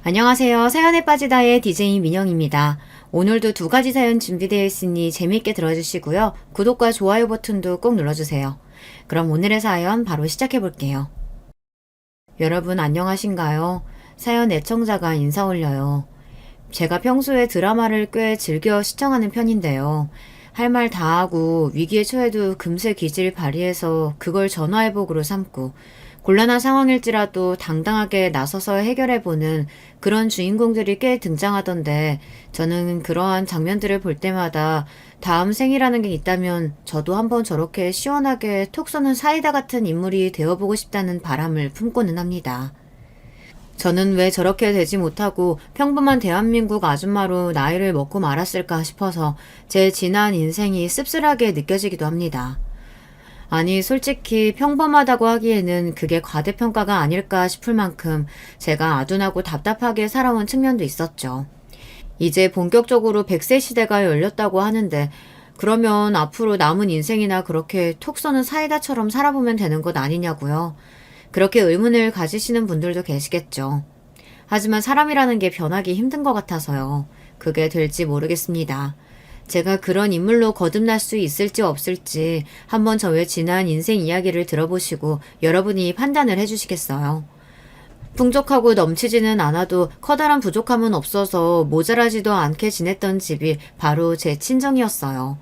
안녕하세요. 사연에 빠지다의 DJ 민영입니다. 오늘도 두 가지 사연 준비되어 있으니 재미있게 들어주시고요. 구독과 좋아요 버튼도 꼭 눌러주세요. 그럼 오늘의 사연 바로 시작해 볼게요. 여러분 안녕하신가요? 사연 애청자가 인사 올려요. 제가 평소에 드라마를 꽤 즐겨 시청하는 편인데요. 할 말 다 하고 위기에 처해도 금세 기질 발휘해서 그걸 전화위복으로 삼고 곤란한 상황일지라도 당당하게 나서서 해결해보는 그런 주인공들이 꽤 등장하던데 저는 그러한 장면들을 볼 때마다 다음 생이라는 게 있다면 저도 한번 저렇게 시원하게 톡 쏘는 사이다 같은 인물이 되어보고 싶다는 바람을 품고는 합니다. 저는 왜 저렇게 되지 못하고 평범한 대한민국 아줌마로 나이를 먹고 말았을까 싶어서 제 지난 인생이 씁쓸하게 느껴지기도 합니다. 아니, 솔직히 평범하다고 하기에는 그게 과대평가가 아닐까 싶을 만큼 제가 아둔하고 답답하게 살아온 측면도 있었죠. 이제 본격적으로 100세 시대가 열렸다고 하는데 그러면 앞으로 남은 인생이나 그렇게 톡 쏘는 사이다처럼 살아보면 되는 것 아니냐고요. 그렇게 의문을 가지시는 분들도 계시겠죠. 하지만 사람이라는 게 변하기 힘든 것 같아서요. 그게 될지 모르겠습니다. 제가 그런 인물로 거듭날 수 있을지 없을지 한번 저의 지난 인생 이야기를 들어보시고 여러분이 판단을 해주시겠어요. 풍족하고 넘치지는 않아도 커다란 부족함은 없어서 모자라지도 않게 지냈던 집이 바로 제 친정이었어요.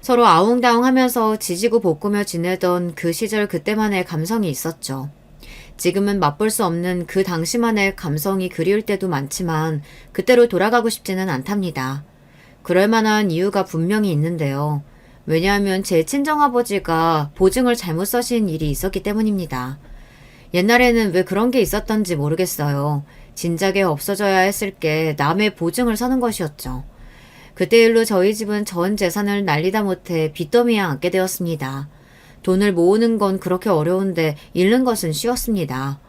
서로 아웅다웅 하면서 지지고 볶으며 지내던 그 시절 그때만의 감성이 있었죠. 지금은 맛볼 수 없는 그 당시만의 감성이 그리울 때도 많지만 그때로 돌아가고 싶지는 않답니다. 그럴 만한 이유가 분명히 있는데요. 왜냐하면 제 친정아버지가 보증을 잘못 써신 일이 있었기 때문입니다. 옛날에는 왜 그런 게 있었던지 모르겠어요. 진작에 없어져야 했을 게 남의 보증을 서는 것이었죠. 그때 일로 저희 집은 전 재산을 날리다 못해 빚더미에 앉게 되었습니다. 돈을 모으는 건 그렇게 어려운데 잃는 것은 쉬웠습니다.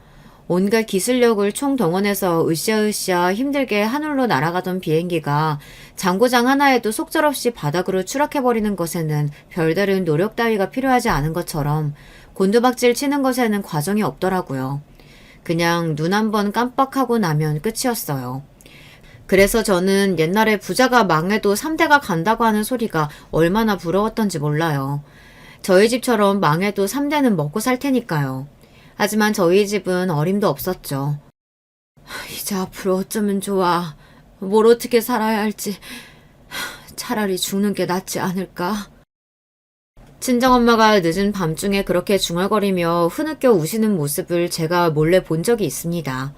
온갖 기술력을 총동원해서 으쌰으쌰 힘들게 하늘로 날아가던 비행기가 장고장 하나에도 속절없이 바닥으로 추락해버리는 것에는 별다른 노력 따위가 필요하지 않은 것처럼 곤두박질 치는 것에는 과정이 없더라고요. 그냥 눈 한 번 깜빡하고 나면 끝이었어요. 그래서 저는 옛날에 부자가 망해도 3대가 간다고 하는 소리가 얼마나 부러웠던지 몰라요. 저희 집처럼 망해도 3대는 먹고 살 테니까요. 하지만 저희 집은 어림도 없었죠. 이제 앞으로 어쩌면 좋아. 뭘 어떻게 살아야 할지. 차라리 죽는 게 낫지 않을까? 친정엄마가 늦은 밤중에 그렇게 중얼거리며 흐느껴 우시는 모습을 제가 몰래 본 적이 있습니다.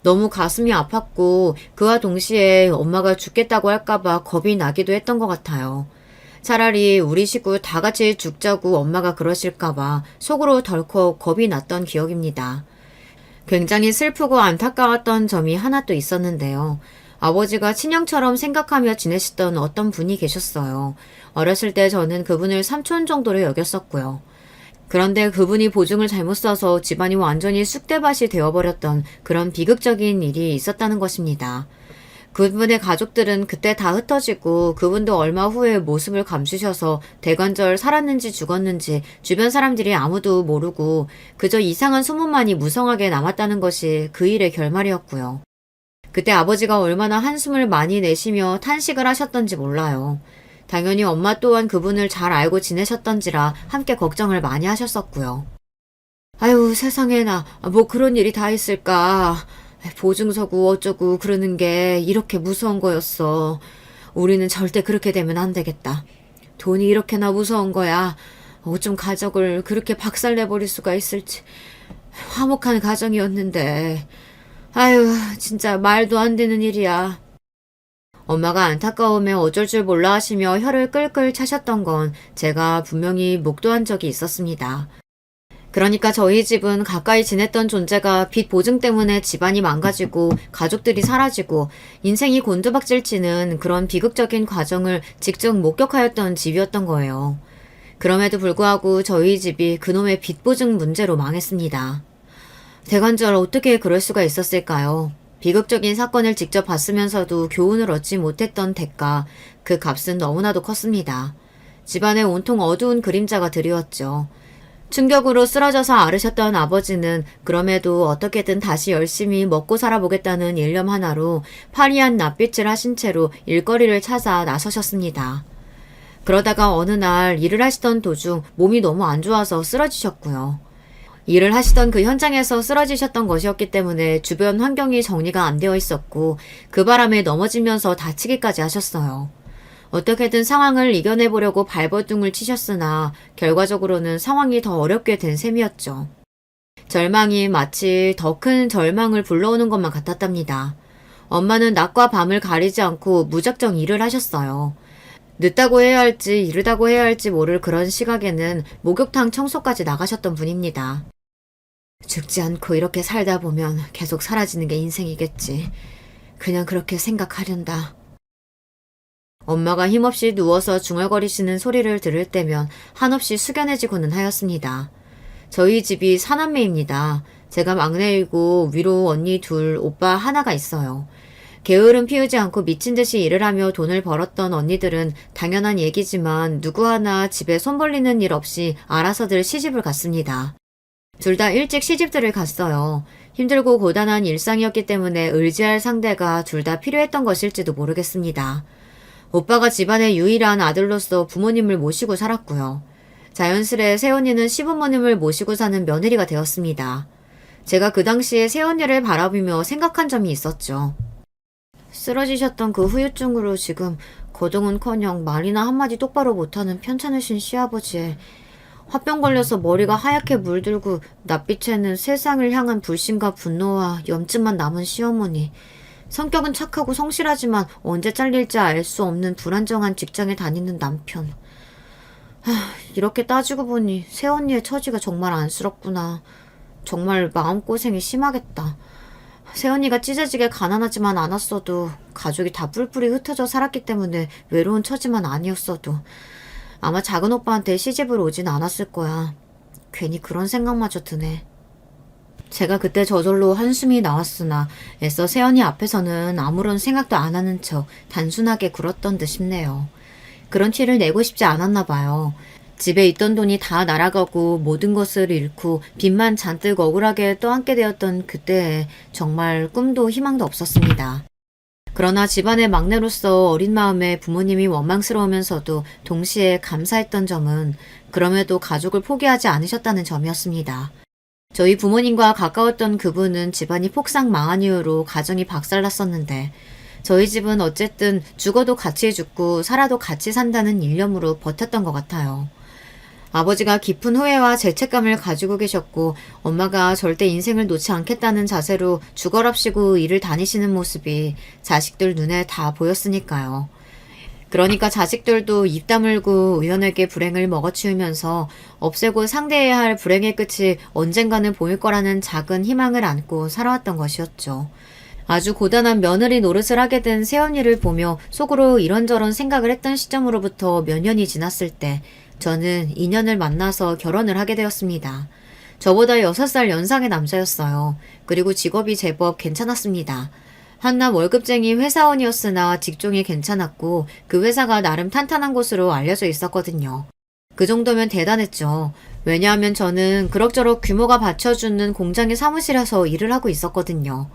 너무 가슴이 아팠고 그와 동시에 엄마가 죽겠다고 할까봐 겁이 나기도 했던 것 같아요. 차라리 우리 식구 다 같이 죽자고 엄마가 그러실까봐 속으로 덜컥 겁이 났던 기억입니다. 굉장히 슬프고 안타까웠던 점이 하나 또 있었는데요. 아버지가 친형처럼 생각하며 지내시던 어떤 분이 계셨어요. 어렸을 때 저는 그분을 삼촌 정도로 여겼었고요. 그런데 그분이 보증을 잘못 써서 집안이 완전히 쑥대밭이 되어버렸던 그런 비극적인 일이 있었다는 것입니다. 그분의 가족들은 그때 다 흩어지고 그분도 얼마 후에 모습을 감추셔서 대관절 살았는지 죽었는지 주변 사람들이 아무도 모르고 그저 이상한 소문만이 무성하게 남았다는 것이 그 일의 결말이었고요. 그때 아버지가 얼마나 한숨을 많이 내쉬며 탄식을 하셨던지 몰라요. 당연히 엄마 또한 그분을 잘 알고 지내셨던지라 함께 걱정을 많이 하셨었고요. 아유 세상에나 뭐 그런 일이 다 있을까. 보증 서고 어쩌고 그러는 게 이렇게 무서운 거였어. 우리는 절대 그렇게 되면 안 되겠다. 돈이 이렇게나 무서운 거야. 어쩜 가족을 그렇게 박살내버릴 수가 있을지. 화목한 가정이었는데. 아유 진짜 말도 안 되는 일이야. 엄마가 안타까움에 어쩔 줄 몰라 하시며 혀를 끌끌 차셨던 건 제가 분명히 목도한 적이 있었습니다. 그러니까 저희 집은 가까이 지냈던 존재가 빚 보증 때문에 집안이 망가지고 가족들이 사라지고 인생이 곤두박질 치는 그런 비극적인 과정을 직접 목격하였던 집이었던 거예요. 그럼에도 불구하고 저희 집이 그놈의 빚 보증 문제로 망했습니다. 대관절 어떻게 그럴 수가 있었을까요? 비극적인 사건을 직접 봤으면서도 교훈을 얻지 못했던 대가, 그 값은 너무나도 컸습니다. 집안에 온통 어두운 그림자가 드리웠죠. 충격으로 쓰러져서 앓으셨던 아버지는 그럼에도 어떻게든 다시 열심히 먹고 살아보겠다는 일념 하나로 파리한 낯빛을 하신 채로 일거리를 찾아 나서셨습니다. 그러다가 어느 날 일을 하시던 도중 몸이 너무 안 좋아서 쓰러지셨고요. 일을 하시던 그 현장에서 쓰러지셨던 것이었기 때문에 주변 환경이 정리가 안 되어 있었고 그 바람에 넘어지면서 다치기까지 하셨어요. 어떻게든 상황을 이겨내보려고 발버둥을 치셨으나 결과적으로는 상황이 더 어렵게 된 셈이었죠. 절망이 마치 더 큰 절망을 불러오는 것만 같았답니다. 엄마는 낮과 밤을 가리지 않고 무작정 일을 하셨어요. 늦다고 해야 할지 이르다고 해야 할지 모를 그런 시각에는 목욕탕 청소까지 나가셨던 분입니다. 죽지 않고 이렇게 살다 보면 계속 사라지는 게 인생이겠지. 그냥 그렇게 생각하련다. 엄마가 힘없이 누워서 중얼거리시는 소리를 들을 때면 한없이 숙연해지고는 하였습니다. 저희 집이 사남매입니다. 제가 막내이고 위로 언니 둘, 오빠 하나가 있어요. 게으름 피우지 않고 미친 듯이 일을 하며 돈을 벌었던 언니들은 당연한 얘기지만 누구 하나 집에 손 벌리는 일 없이 알아서들 시집을 갔습니다. 둘 다 일찍 시집들을 갔어요. 힘들고 고단한 일상이었기 때문에 의지할 상대가 둘 다 필요했던 것일지도 모르겠습니다. 오빠가 집안의 유일한 아들로서 부모님을 모시고 살았고요. 자연스레 새언니는 시부모님을 모시고 사는 며느리가 되었습니다. 제가 그 당시에 새언니를 바라보며 생각한 점이 있었죠. 쓰러지셨던 그 후유증으로 지금 거동은커녕 말이나 한마디 똑바로 못하는 편찮으신 시아버지에 화병 걸려서 머리가 하얗게 물들고 낯빛에는 세상을 향한 불신과 분노와 염증만 남은 시어머니, 성격은 착하고 성실하지만 언제 잘릴지 알 수 없는 불안정한 직장에 다니는 남편. 이렇게 따지고 보니 새언니의 처지가 정말 안쓰럽구나. 정말 마음고생이 심하겠다. 새언니가 찢어지게 가난하지만 않았어도 가족이 다 뿔뿔이 흩어져 살았기 때문에 외로운 처지만 아니었어도 아마 작은 오빠한테 시집을 오진 않았을 거야. 괜히 그런 생각마저 드네. 제가 그때 저절로 한숨이 나왔으나 애써 새언니 앞에서는 아무런 생각도 안 하는 척 단순하게 굴었던 듯 싶네요. 그런 티를 내고 싶지 않았나 봐요. 집에 있던 돈이 다 날아가고 모든 것을 잃고 빚만 잔뜩 억울하게 떠안게 되었던 그때에 정말 꿈도 희망도 없었습니다. 그러나 집안의 막내로서 어린 마음에 부모님이 원망스러우면서도 동시에 감사했던 점은 그럼에도 가족을 포기하지 않으셨다는 점이었습니다. 저희 부모님과 가까웠던 그분은 집안이 폭삭 망한 이후로 가정이 박살났었는데 저희 집은 어쨌든 죽어도 같이 죽고 살아도 같이 산다는 일념으로 버텼던 것 같아요. 아버지가 깊은 후회와 죄책감을 가지고 계셨고 엄마가 절대 인생을 놓지 않겠다는 자세로 죽어랍시고 일을 다니시는 모습이 자식들 눈에 다 보였으니까요. 그러니까 자식들도 입 다물고 우연하게 불행을 먹어치우면서 없애고 상대해야 할 불행의 끝이 언젠가는 보일 거라는 작은 희망을 안고 살아왔던 것이었죠. 아주 고단한 며느리 노릇을 하게 된 새언니를 보며 속으로 이런저런 생각을 했던 시점으로부터 몇 년이 지났을 때 저는 인연을 만나서 결혼을 하게 되었습니다. 저보다 6살 연상의 남자였어요. 그리고 직업이 제법 괜찮았습니다. 한낱 월급쟁이 회사원이었으나 직종이 괜찮았고 그 회사가 나름 탄탄한 곳으로 알려져 있었거든요. 그 정도면 대단했죠. 왜냐하면 저는 그럭저럭 규모가 받쳐주는 공장의 사무실에서 일을 하고 있었거든요.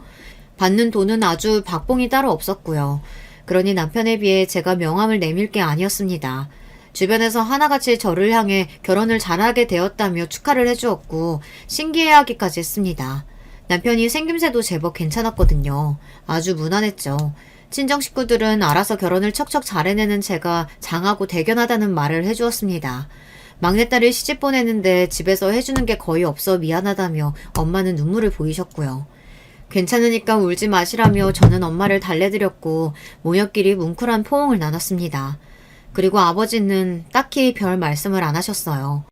받는 돈은 아주 박봉이 따로 없었고요. 그러니 남편에 비해 제가 명함을 내밀 게 아니었습니다. 주변에서 하나같이 저를 향해 결혼을 잘하게 되었다며 축하를 해주었고 신기해하기까지 했습니다. 남편이 생김새도 제법 괜찮았거든요. 아주 무난했죠. 친정 식구들은 알아서 결혼을 척척 잘해내는 제가 장하고 대견하다는 말을 해주었습니다. 막내딸을 시집 보내는데 집에서 해주는 게 거의 없어 미안하다며 엄마는 눈물을 보이셨고요. 괜찮으니까 울지 마시라며 저는 엄마를 달래드렸고 모녀끼리 뭉클한 포옹을 나눴습니다. 그리고 아버지는 딱히 별 말씀을 안 하셨어요.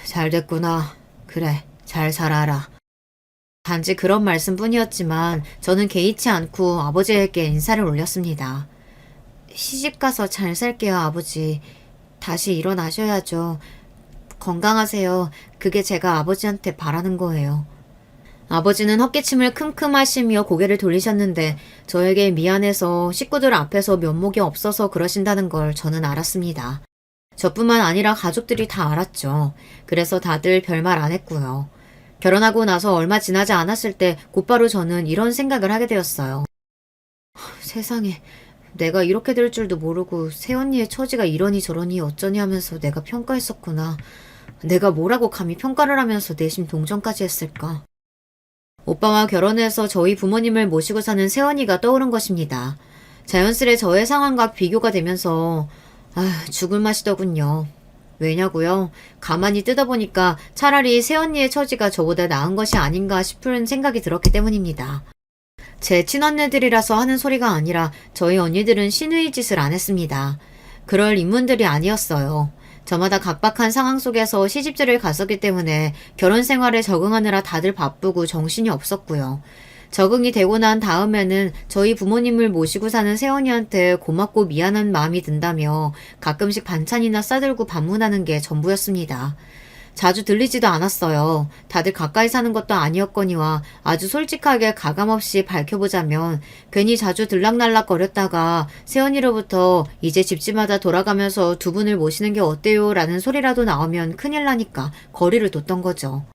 잘 됐구나. 그래, 잘 살아라. 단지 그런 말씀뿐이었지만 저는 개의치 않고 아버지에게 인사를 올렸습니다. 시집가서 잘 살게요, 아버지. 다시 일어나셔야죠. 건강하세요. 그게 제가 아버지한테 바라는 거예요. 아버지는 헛기침을 큼큼 하시며 고개를 돌리셨는데 저에게 미안해서 식구들 앞에서 면목이 없어서 그러신다는 걸 저는 알았습니다. 저뿐만 아니라 가족들이 다 알았죠. 그래서 다들 별말 안 했고요. 결혼하고 나서 얼마 지나지 않았을 때 곧바로 저는 이런 생각을 하게 되었어요. 세상에, 내가 이렇게 될 줄도 모르고 새언니의 처지가 이러니 저러니 어쩌니 하면서 내가 평가했었구나. 내가 뭐라고 감히 평가를 하면서 내심 동정까지 했을까. 오빠와 결혼해서 저희 부모님을 모시고 사는 새언니가 떠오른 것입니다. 자연스레 저의 상황과 비교가 되면서 죽을 맛이더군요. 왜냐고요? 가만히 뜯어보니까 차라리 새언니의 처지가 저보다 나은 것이 아닌가 싶은 생각이 들었기 때문입니다. 제 친언니들이라서 하는 소리가 아니라 저희 언니들은 신의 짓을 안 했습니다. 그럴 인문들이 아니었어요. 저마다 각박한 상황 속에서 시집들을 갔었기 때문에 결혼 생활에 적응하느라 다들 바쁘고 정신이 없었고요. 적응이 되고 난 다음에는 저희 부모님을 모시고 사는 새언니한테 고맙고 미안한 마음이 든다며 가끔씩 반찬이나 싸들고 방문하는 게 전부였습니다. 자주 들리지도 않았어요. 다들 가까이 사는 것도 아니었거니와 아주 솔직하게 가감없이 밝혀보자면 괜히 자주 들락날락 거렸다가 새언니로부터 이제 집집마다 돌아가면서 두 분을 모시는 게 어때요? 라는 소리라도 나오면 큰일 나니까 거리를 뒀던 거죠.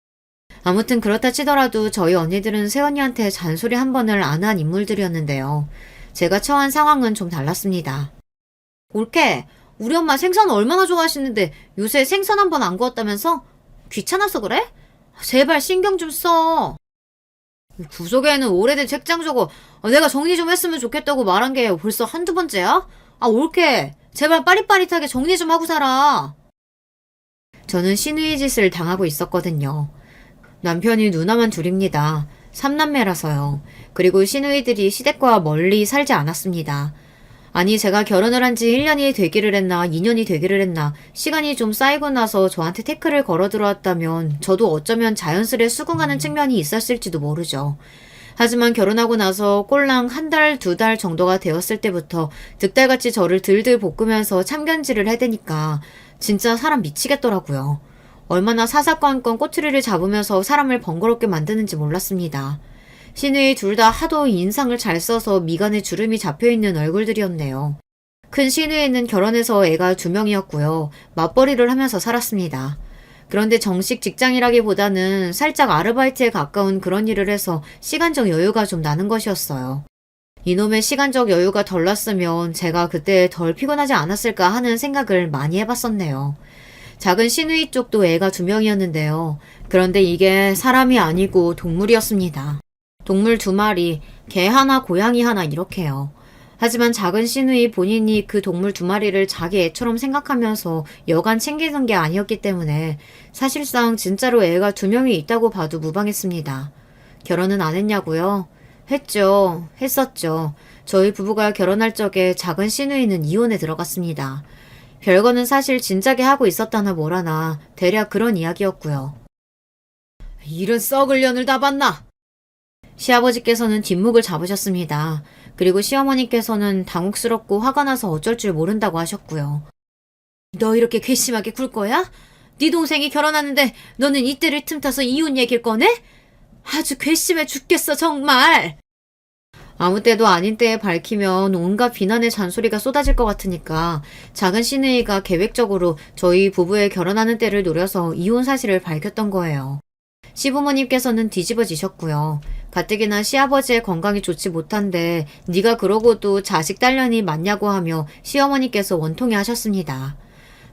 아무튼 그렇다 치더라도 저희 언니들은 새언니한테 잔소리 한 번을 안 한 인물들이었는데요. 제가 처한 상황은 좀 달랐습니다. 올케, 우리 엄마 생선 얼마나 좋아하시는데 요새 생선 한 번 안 구웠다면서? 귀찮아서 그래? 제발 신경 좀 써. 구석에는 오래된 책장 저거 내가 정리 좀 했으면 좋겠다고 말한 게 벌써 한두 번째야? 올케, 제발 빠릿빠릿하게 정리 좀 하고 살아. 저는 신의 짓을 당하고 있었거든요. 남편이 누나만 둘입니다. 3남매라서요. 그리고 시누이들이 시댁과 멀리 살지 않았습니다. 아니 제가 결혼을 한 지 1년이 되기를 했나 2년이 되기를 했나 시간이 좀 쌓이고 나서 저한테 태클을 걸어 들어왔다면 저도 어쩌면 자연스레 수긍하는 측면이 있었을지도 모르죠. 하지만 결혼하고 나서 꼴랑 한 달, 두 달 정도가 되었을 때부터 득달같이 저를 들들 볶으면서 참견질을 해대니까 진짜 사람 미치겠더라고요. 얼마나 사사건건 꼬투리를 잡으면서 사람을 번거롭게 만드는지 몰랐습니다. 시누이 둘 다 하도 인상을 잘 써서 미간에 주름이 잡혀있는 얼굴들이었네요. 큰 시누이는 결혼해서 애가 2명이었고요. 맞벌이를 하면서 살았습니다. 그런데 정식 직장이라기보다는 살짝 아르바이트에 가까운 그런 일을 해서 시간적 여유가 좀 나는 것이었어요. 이놈의 시간적 여유가 덜 났으면 제가 그때 덜 피곤하지 않았을까 하는 생각을 많이 해봤었네요. 작은 시누이 쪽도 애가 2명이었는데요. 그런데 이게 사람이 아니고 동물이었습니다. 동물 2마리, 개 하나, 고양이 하나 이렇게요. 하지만 작은 시누이 본인이 그 동물 2마리를 자기 애처럼 생각하면서 여간 챙기는 게 아니었기 때문에 사실상 진짜로 애가 2명이 있다고 봐도 무방했습니다. 결혼은 안 했냐고요? 했죠. 했었죠. 저희 부부가 결혼할 적에 작은 시누이는 이혼에 들어갔습니다. 별거는 사실 진작에 하고 있었다나 뭐라나 대략 그런 이야기였고요. 이런 썩을 년을 다 봤나? 시아버지께서는 뒷목을 잡으셨습니다. 그리고 시어머니께서는 당혹스럽고 화가 나서 어쩔 줄 모른다고 하셨고요. 너 이렇게 괘씸하게 굴 거야? 네 동생이 결혼하는데 너는 이때를 틈타서 이혼 얘기를 꺼내? 아주 괘씸해 죽겠어 정말. 아무 때도 아닌 때에 밝히면 온갖 비난의 잔소리가 쏟아질 것 같으니까 작은 시누이가 계획적으로 저희 부부의 결혼하는 때를 노려서 이혼 사실을 밝혔던 거예요. 시부모님께서는 뒤집어지셨고요. 가뜩이나 시아버지의 건강이 좋지 못한데 네가 그러고도 자식 딸년이 맞냐고 하며 시어머니께서 원통해 하셨습니다.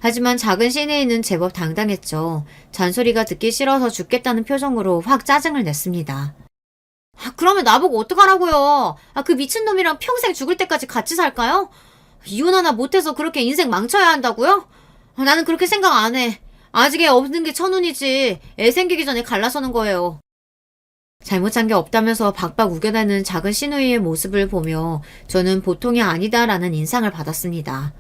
하지만 작은 시누이는 제법 당당했죠. 잔소리가 듣기 싫어서 죽겠다는 표정으로 확 짜증을 냈습니다. 그러면 나보고 어떡하라고요? 그 미친놈이랑 평생 죽을 때까지 같이 살까요? 이혼 하나 못해서 그렇게 인생 망쳐야 한다고요? 나는 그렇게 생각 안 해. 아직 애 없는 게 천운이지. 애 생기기 전에 갈라서는 거예요. 잘못한 게 없다면서 박박 우겨대는 작은 시누이의 모습을 보며 저는 보통이 아니다라는 인상을 받았습니다.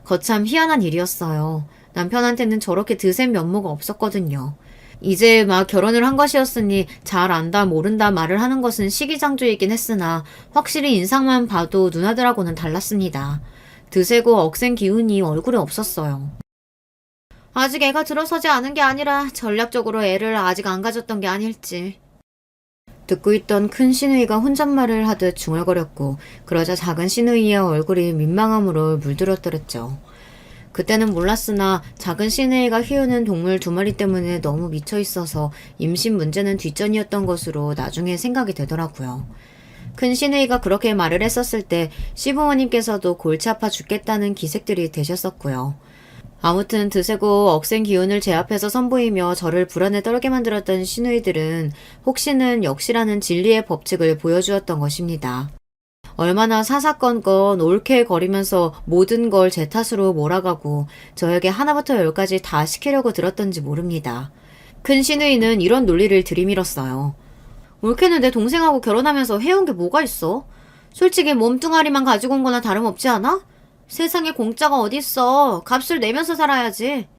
거참 희한한 일이었어요. 남편한테는 저렇게 드센 면모가 없었거든요. 이제 막 결혼을 한 것이었으니 잘 안다 모른다 말을 하는 것은 시기상조이긴 했으나 확실히 인상만 봐도 누나들하고는 달랐습니다. 드세고 억센 기운이 얼굴에 없었어요. 아직 애가 들어서지 않은 게 아니라 전략적으로 애를 아직 안 가졌던 게 아닐지. 듣고 있던 큰 시누이가 혼잣말을 하듯 중얼거렸고 그러자 작은 시누이의 얼굴이 민망함으로 물들었더랬죠. 그때는 몰랐으나 작은 시누이가 키우는 동물 2마리 때문에 너무 미쳐 있어서 임신 문제는 뒷전이었던 것으로 나중에 생각이 되더라고요. 큰 시누이가 그렇게 말을 했었을 때 시부모님께서도 골치 아파 죽겠다는 기색들이 되셨었고요. 아무튼 드세고 억센 기운을 제 앞에서 선보이며 저를 불안에 떨게 만들었던 시누이들은 혹시는 역시라는 진리의 법칙을 보여주었던 것입니다. 얼마나 사사건건 올케거리면서 모든 걸 제 탓으로 몰아가고 저에게 하나부터 열까지 다 시키려고 들었던지 모릅니다. 큰 시누이는 이런 논리를 들이밀었어요. 올케는 내 동생하고 결혼하면서 해온 게 뭐가 있어? 솔직히 몸뚱아리만 가지고 온 거나 다름없지 않아? 세상에 공짜가 어딨어. 값을 내면서 살아야지.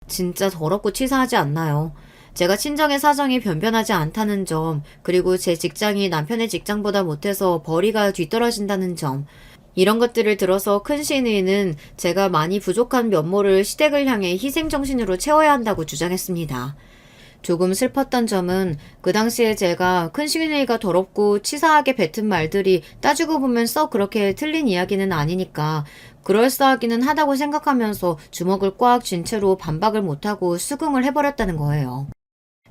진짜 더럽고 치사하지 않나요? 제가 친정의 사정이 변변하지 않다는 점, 그리고 제 직장이 남편의 직장보다 못해서 벌이가 뒤떨어진다는 점, 이런 것들을 들어서 큰 시누이는 제가 많이 부족한 면모를 시댁을 향해 희생정신으로 채워야 한다고 주장했습니다. 조금 슬펐던 점은 그 당시에 제가 큰 시누이가 더럽고 치사하게 뱉은 말들이 따지고 보면 썩 그렇게 틀린 이야기는 아니니까 그럴싸하기는 하다고 생각하면서 주먹을 꽉 쥔 채로 반박을 못하고 수긍을 해버렸다는 거예요.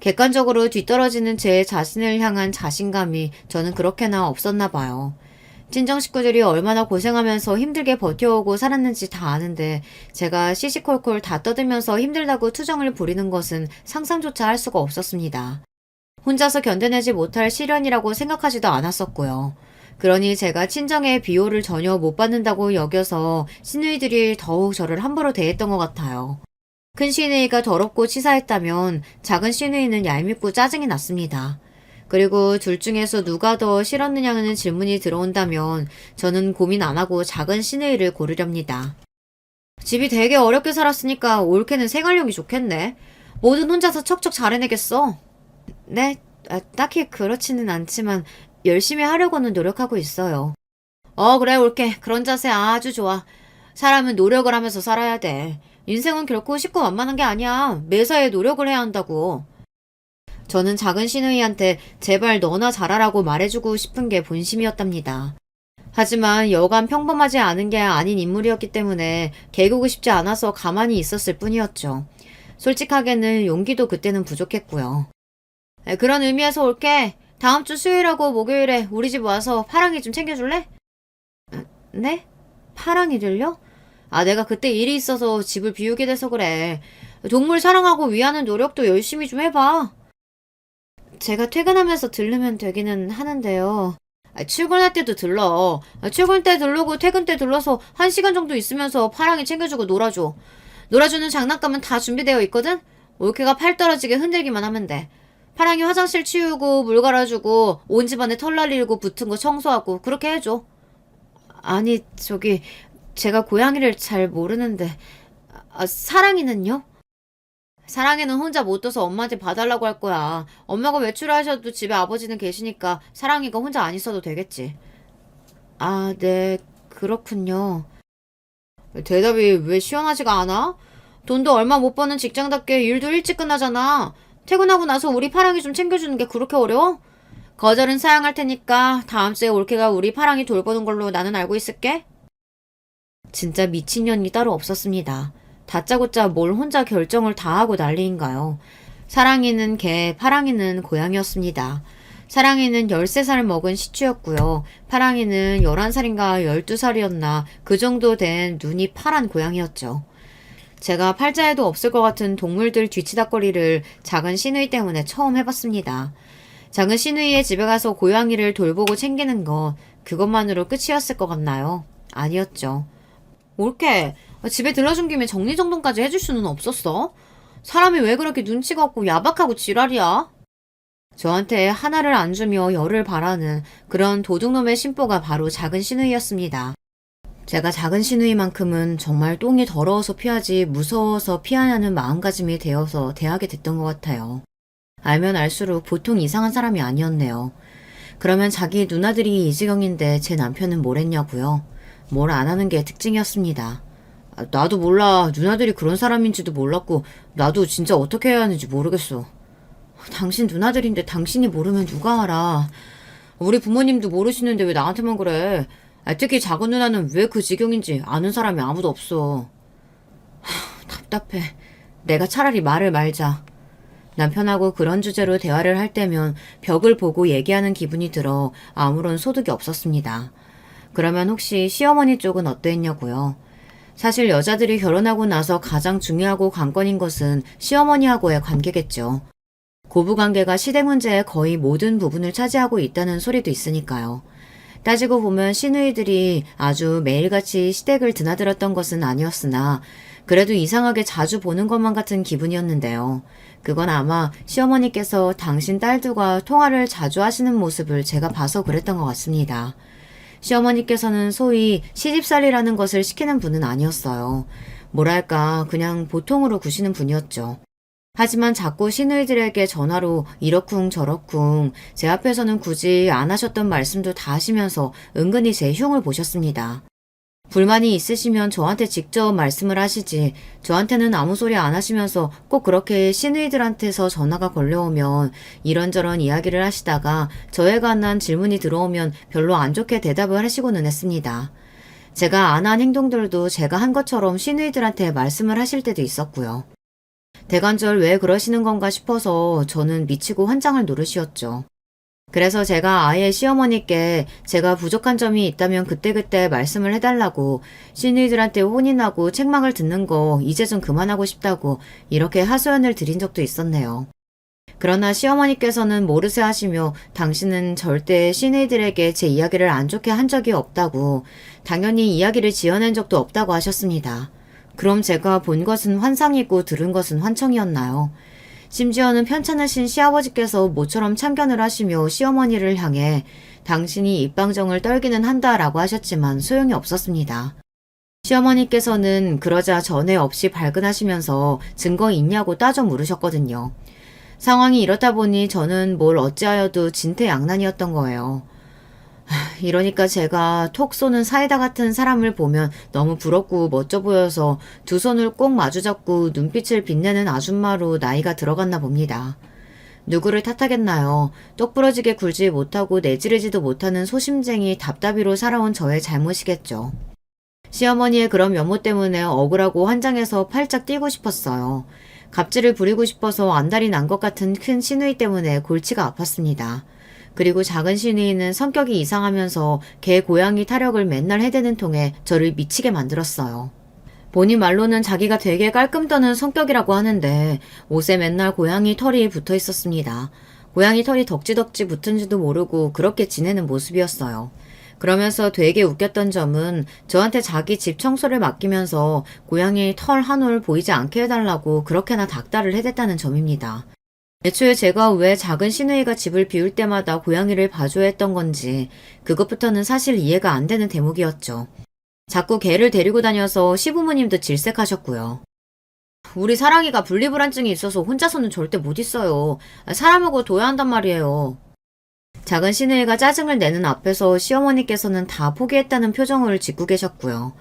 객관적으로 뒤떨어지는 제 자신을 향한 자신감이 저는 그렇게나 없었나 봐요. 친정 식구들이 얼마나 고생하면서 힘들게 버텨오고 살았는지 다 아는데 제가 시시콜콜 다 떠들면서 힘들다고 투정을 부리는 것은 상상조차 할 수가 없었습니다. 혼자서 견뎌내지 못할 시련이라고 생각하지도 않았었고요. 그러니 제가 친정의 비호를 전혀 못 받는다고 여겨서 시누이들이 더욱 저를 함부로 대했던 것 같아요. 큰 시누이가 더럽고 치사했다면 작은 시누이는 얄밉고 짜증이 났습니다. 그리고 둘 중에서 누가 더 싫었느냐는 질문이 들어온다면 저는 고민 안 하고 작은 시누이를 고르렵니다. 집이 되게 어렵게 살았으니까 올케는 생활력이 좋겠네. 뭐든 혼자서 척척 잘해내겠어. 네, 딱히 그렇지는 않지만 열심히 하려고는 노력하고 있어요. 그래 올케. 그런 자세 아주 좋아. 사람은 노력을 하면서 살아야 돼. 인생은 결코 쉽고 만만한 게 아니야. 매사에 노력을 해야 한다고. 저는 작은 시누이한테 제발 너나 잘하라고 말해주고 싶은 게 본심이었답니다. 하지만 여간 평범하지 않은 게 아닌 인물이었기 때문에 개구고 싶지 않아서 가만히 있었을 뿐이었죠. 솔직하게는 용기도 그때는 부족했고요. 그런 의미에서 올게. 다음 주 수요일하고 목요일에 우리 집 와서 파랑이 좀 챙겨줄래? 네? 파랑이를요? 내가 그때 일이 있어서 집을 비우게 돼서 그래. 동물 사랑하고 위하는 노력도 열심히 좀 해봐. 제가 퇴근하면서 들르면 되기는 하는데요. 출근할 때도 들러. 출근 때 들르고 퇴근 때 들러서 1시간 정도 있으면서 파랑이 챙겨주고 놀아줘. 놀아주는 장난감은 다 준비되어 있거든? 올케가 팔 떨어지게 흔들기만 하면 돼. 파랑이 화장실 치우고 물 갈아주고 온 집안에 털 날리고 붙은 거 청소하고 그렇게 해줘. 아니 제가 고양이를 잘 모르는데 사랑이는요? 사랑이는 혼자 못 둬서 엄마한테 봐달라고 할 거야. 엄마가 외출하셔도 집에 아버지는 계시니까 사랑이가 혼자 안 있어도 되겠지. 네, 그렇군요. 대답이 왜 시원하지가 않아? 돈도 얼마 못 버는 직장답게 일도 일찍 끝나잖아. 퇴근하고 나서 우리 파랑이 좀 챙겨주는 게 그렇게 어려워? 거절은 사양할 테니까 다음 주에 올케가 우리 파랑이 돌보는 걸로 나는 알고 있을게. 진짜 미친년이 따로 없었습니다. 다짜고짜 뭘 혼자 결정을 다 하고 난리인가요? 사랑이는 개, 파랑이는 고양이였습니다. 사랑이는 13살 먹은 시추였고요. 파랑이는 11살인가 12살이었나 그 정도 된 눈이 파란 고양이였죠. 제가 팔자에도 없을 것 같은 동물들 뒤치다거리를 작은 시누이 때문에 처음 해봤습니다. 작은 시누이의 집에 가서 고양이를 돌보고 챙기는 것, 그것만으로 끝이었을 것 같나요? 아니었죠. 올케, 집에 들러준 김에 정리정돈까지 해줄 수는 없었어? 사람이 왜 그렇게 눈치가 없고 야박하고 지랄이야? 저한테 하나를 안 주며 열을 바라는 그런 도둑놈의 심보가 바로 작은 시누이였습니다. 제가 작은 시누이만큼은 정말 똥이 더러워서 피하지 무서워서 피하냐는 마음가짐이 되어서 대하게 됐던 것 같아요. 알면 알수록 보통 이상한 사람이 아니었네요. 그러면 자기 누나들이 이 지경인데 제 남편은 뭘 했냐고요? 뭘 안 하는 게 특징이었습니다. 나도 몰라. 누나들이 그런 사람인지도 몰랐고 나도 진짜 어떻게 해야 하는지 모르겠어. 당신 누나들인데 당신이 모르면 누가 알아. 우리 부모님도 모르시는데 왜 나한테만 그래. 특히 작은 누나는 왜 그 지경인지 아는 사람이 아무도 없어. 답답해. 내가 차라리 말을 말자. 남편하고 그런 주제로 대화를 할 때면 벽을 보고 얘기하는 기분이 들어 아무런 소득이 없었습니다. 그러면 혹시 시어머니 쪽은 어땠냐고요? 사실 여자들이 결혼하고 나서 가장 중요하고 관건인 것은 시어머니하고의 관계겠죠. 고부관계가 시댁 문제의 거의 모든 부분을 차지하고 있다는 소리도 있으니까요. 따지고 보면 시누이들이 아주 매일같이 시댁을 드나들었던 것은 아니었으나 그래도 이상하게 자주 보는 것만 같은 기분이었는데요. 그건 아마 시어머니께서 당신 딸들과 통화를 자주 하시는 모습을 제가 봐서 그랬던 것 같습니다. 시어머니께서는 소위 시집살이라는 것을 시키는 분은 아니었어요. 뭐랄까 그냥 보통으로 구시는 분이었죠. 하지만 자꾸 시누이들에게 전화로 이러쿵 저러쿵 제 앞에서는 굳이 안 하셨던 말씀도 다 하시면서 은근히 제 흉을 보셨습니다. 불만이 있으시면 저한테 직접 말씀을 하시지 저한테는 아무 소리 안 하시면서 꼭 그렇게 시누이들한테서 전화가 걸려오면 이런저런 이야기를 하시다가 저에 관한 질문이 들어오면 별로 안 좋게 대답을 하시고는 했습니다. 제가 안 한 행동들도 제가 한 것처럼 시누이들한테 말씀을 하실 때도 있었고요. 대관절 왜 그러시는 건가 싶어서 저는 미치고 환장을 노릇이었죠. 그래서 제가 아예 시어머니께 제가 부족한 점이 있다면 그때그때 말씀을 해달라고 시누이들한테 혼인하고 책망을 듣는 거 이제 좀 그만하고 싶다고 이렇게 하소연을 드린 적도 있었네요. 그러나 시어머니께서는 모르쇠 하시며 당신은 절대 시누이들에게 제 이야기를 안 좋게 한 적이 없다고 당연히 이야기를 지어낸 적도 없다고 하셨습니다. 그럼 제가 본 것은 환상이고 들은 것은 환청이었나요? 심지어는 편찮으신 시아버지께서 모처럼 참견을 하시며 시어머니를 향해 당신이 입방정을 떨기는 한다라고 하셨지만 소용이 없었습니다. 시어머니께서는 그러자 전에 없이 발끈하시면서 증거 있냐고 따져 물으셨거든요. 상황이 이렇다 보니 저는 뭘 어찌하여도 진퇴양난이었던 거예요. 이러니까 제가 톡 쏘는 사이다 같은 사람을 보면 너무 부럽고 멋져 보여서 두 손을 꼭 마주잡고 눈빛을 빛내는 아줌마로 나이가 들어갔나 봅니다. 누구를 탓하겠나요? 똑부러지게 굴지 못하고 내지르지도 못하는 소심쟁이 답답이로 살아온 저의 잘못이겠죠. 시어머니의 그런 면모 때문에 억울하고 환장해서 팔짝 뛰고 싶었어요. 갑질을 부리고 싶어서 안달이 난 것 같은 큰 시누이 때문에 골치가 아팠습니다. 그리고 작은 시누이는 성격이 이상하면서 개 고양이 타령을 맨날 해대는 통에 저를 미치게 만들었어요. 본인 말로는 자기가 되게 깔끔 떠는 성격이라고 하는데 옷에 맨날 고양이 털이 붙어 있었습니다. 고양이 털이 덕지덕지 붙은지도 모르고 그렇게 지내는 모습이었어요. 그러면서 되게 웃겼던 점은 저한테 자기 집 청소를 맡기면서 고양이 털 한 올 보이지 않게 해달라고 그렇게나 닥달을 해댔다는 점입니다. 애초에 제가 왜 작은 시누이가 집을 비울 때마다 고양이를 봐줘야 했던 건지 그것부터는 사실 이해가 안 되는 대목이었죠. 자꾸 개를 데리고 다녀서 시부모님도 질색하셨고요. 우리 사랑이가 분리불안증이 있어서 혼자서는 절대 못 있어요. 사람하고 둬야 한단 말이에요. 작은 시누이가 짜증을 내는 앞에서 시어머니께서는 다 포기했다는 표정을 짓고 계셨고요.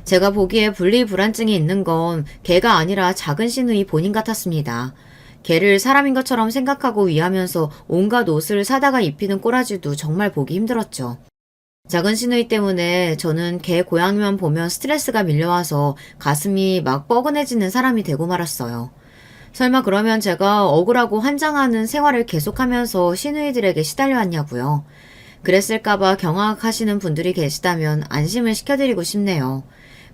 제가 보기에 분리불안증이 있는 건 개가 아니라 작은 시누이 본인 같았습니다. 개를 사람인 것처럼 생각하고 위하면서 온갖 옷을 사다가 입히는 꼬라지도 정말 보기 힘들었죠. 작은 시누이 때문에 저는 개 고양이만 보면 스트레스가 밀려와서 가슴이 막 뻐근해지는 사람이 되고 말았어요. 설마 그러면 제가 억울하고 환장하는 생활을 계속하면서 시누이들에게 시달려왔냐고요. 그랬을까봐 경악하시는 분들이 계시다면 안심을 시켜드리고 싶네요.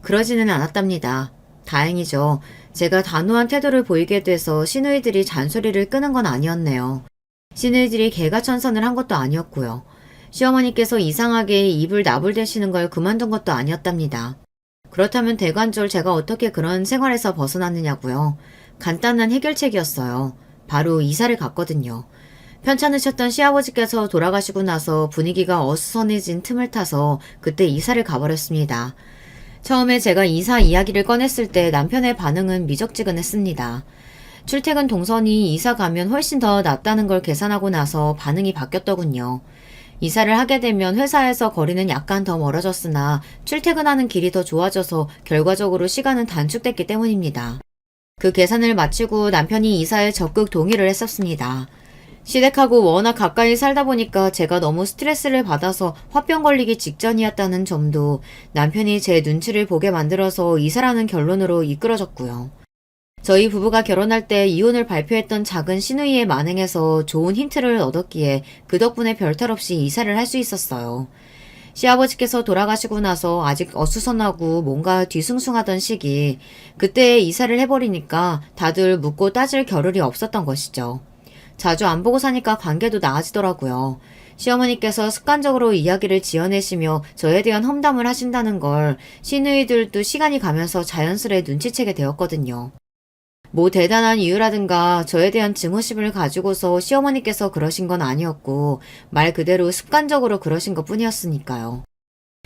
그러지는 않았답니다. 다행이죠. 제가 단호한 태도를 보이게 돼서 시누이들이 잔소리를 끄는 건 아니었네요. 시누이들이 개가천선을 한 것도 아니었고요. 시어머니께서 이상하게 입을 나불대시는 걸 그만둔 것도 아니었답니다. 그렇다면 대관절 제가 어떻게 그런 생활에서 벗어났느냐고요. 간단한 해결책이었어요. 바로 이사를 갔거든요. 편찮으셨던 시아버지께서 돌아가시고 나서 분위기가 어수선해진 틈을 타서 그때 이사를 가버렸습니다. 처음에 제가 이사 이야기를 꺼냈을 때 남편의 반응은 미적지근했습니다. 출퇴근 동선이 이사 가면 훨씬 더 낫다는 걸 계산하고 나서 반응이 바뀌었더군요. 이사를 하게 되면 회사에서 거리는 약간 더 멀어졌으나 출퇴근하는 길이 더 좋아져서 결과적으로 시간은 단축됐기 때문입니다. 그 계산을 마치고 남편이 이사에 적극 동의를 했었습니다. 시댁하고 워낙 가까이 살다 보니까 제가 너무 스트레스를 받아서 화병 걸리기 직전이었다는 점도 남편이 제 눈치를 보게 만들어서 이사라는 결론으로 이끌어졌고요. 저희 부부가 결혼할 때 이혼을 발표했던 작은 시누이의 만행에서 좋은 힌트를 얻었기에 그 덕분에 별탈 없이 이사를 할 수 있었어요. 시아버지께서 돌아가시고 나서 아직 어수선하고 뭔가 뒤숭숭하던 시기, 그때에 이사를 해버리니까 다들 묻고 따질 겨를이 없었던 것이죠. 자주 안 보고 사니까 관계도 나아지더라고요. 시어머니께서 습관적으로 이야기를 지어내시며 저에 대한 험담을 하신다는 걸 시누이들도 시간이 가면서 자연스레 눈치채게 되었거든요. 뭐 대단한 이유라든가 저에 대한 증오심을 가지고서 시어머니께서 그러신 건 아니었고 말 그대로 습관적으로 그러신 것 뿐이었으니까요.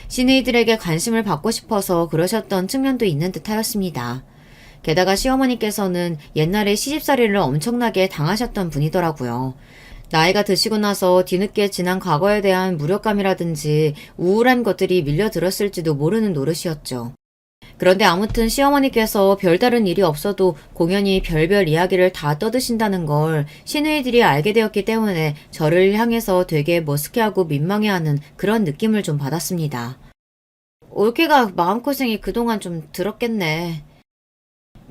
시누이들에게 관심을 받고 싶어서 그러셨던 측면도 있는 듯 하였습니다. 게다가 시어머니께서는 옛날에 시집살이를 엄청나게 당하셨던 분이더라고요. 나이가 드시고 나서 뒤늦게 지난 과거에 대한 무력감이라든지 우울한 것들이 밀려들었을지도 모르는 노릇이었죠. 그런데 아무튼 시어머니께서 별다른 일이 없어도 공연히 별별 이야기를 다 떠드신다는 걸 시누이들이 알게 되었기 때문에 저를 향해서 되게 머쓱해하고 민망해하는 그런 느낌을 좀 받았습니다. 올케가 마음고생이 그동안 좀 들었겠네.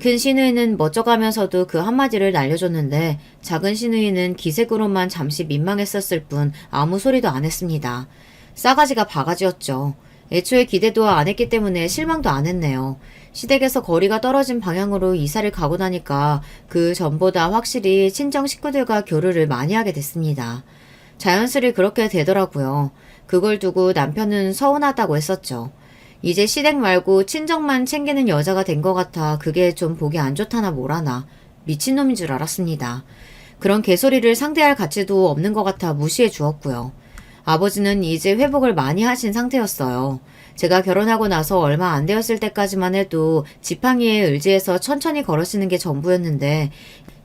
큰 시누이는 멋져가면서도 그 한마디를 날려줬는데 작은 시누이는 기색으로만 잠시 민망했었을 뿐 아무 소리도 안 했습니다. 싸가지가 바가지였죠. 애초에 기대도 안 했기 때문에 실망도 안 했네요. 시댁에서 거리가 떨어진 방향으로 이사를 가고 나니까 그 전보다 확실히 친정 식구들과 교류를 많이 하게 됐습니다. 자연스레 그렇게 되더라고요. 그걸 두고 남편은 서운하다고 했었죠. 이제 시댁 말고 친정만 챙기는 여자가 된 것 같아 그게 좀 보기 안 좋다나 뭐라나. 미친놈인 줄 알았습니다. 그런 개소리를 상대할 가치도 없는 것 같아 무시해 주었고요. 아버지는 이제 회복을 많이 하신 상태였어요. 제가 결혼하고 나서 얼마 안 되었을 때까지만 해도 지팡이에 의지해서 천천히 걸으시는 게 전부였는데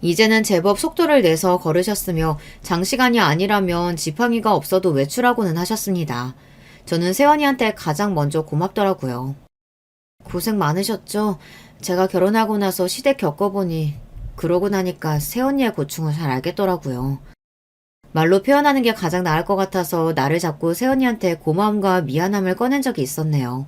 이제는 제법 속도를 내서 걸으셨으며 장시간이 아니라면 지팡이가 없어도 외출하고는 하셨습니다. 저는 세원이한테 가장 먼저 고맙더라고요. 고생 많으셨죠? 제가 결혼하고 나서 시댁 겪어보니 그러고 나니까 세원이의 고충을 잘 알겠더라고요. 말로 표현하는 게 가장 나을 것 같아서 나를 잡고 세원이한테 고마움과 미안함을 꺼낸 적이 있었네요.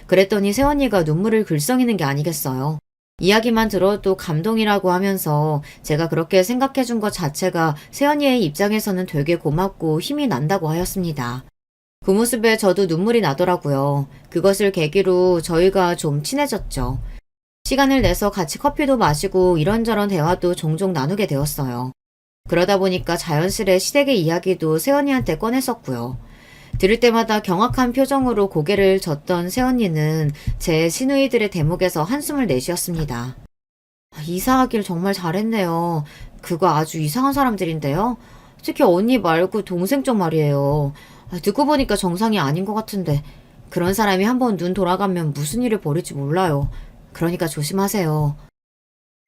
그랬더니 세원이가 눈물을 글썽이는 게 아니겠어요. 이야기만 들어도 감동이라고 하면서 제가 그렇게 생각해 준 것 자체가 세원이의 입장에서는 되게 고맙고 힘이 난다고 하였습니다. 그 모습에 저도 눈물이 나더라고요. 그것을 계기로 저희가 좀 친해졌죠. 시간을 내서 같이 커피도 마시고 이런저런 대화도 종종 나누게 되었어요. 그러다 보니까 자연스레 시댁의 이야기도 세언니한테 꺼냈었고요. 들을 때마다 경악한 표정으로 고개를 젓던 세언니는 제 시누이들의 대목에서 한숨을 내쉬었습니다. 이사하길 정말 잘했네요. 그거 아주 이상한 사람들인데요. 특히 언니 말고 동생 쪽 말이에요. 듣고 보니까 정상이 아닌 것 같은데 그런 사람이 한번 눈 돌아가면 무슨 일을 벌일지 몰라요. 그러니까 조심하세요.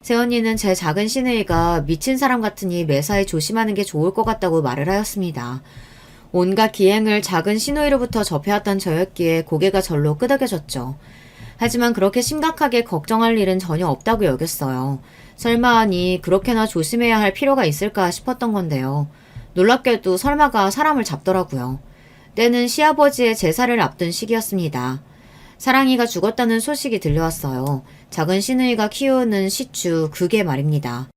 새언니는 제 작은 시누이가 미친 사람 같으니 매사에 조심하는 게 좋을 것 같다고 말을 하였습니다. 온갖 기행을 작은 시누이로부터 접해왔던 저였기에 고개가 절로 끄덕여졌죠. 하지만 그렇게 심각하게 걱정할 일은 전혀 없다고 여겼어요. 설마 하니 그렇게나 조심해야 할 필요가 있을까 싶었던 건데요. 놀랍게도 설마가 사람을 잡더라고요. 때는 시아버지의 제사를 앞둔 시기였습니다. 사랑이가 죽었다는 소식이 들려왔어요. 작은 시누이가 키우는 시추, 그게 말입니다.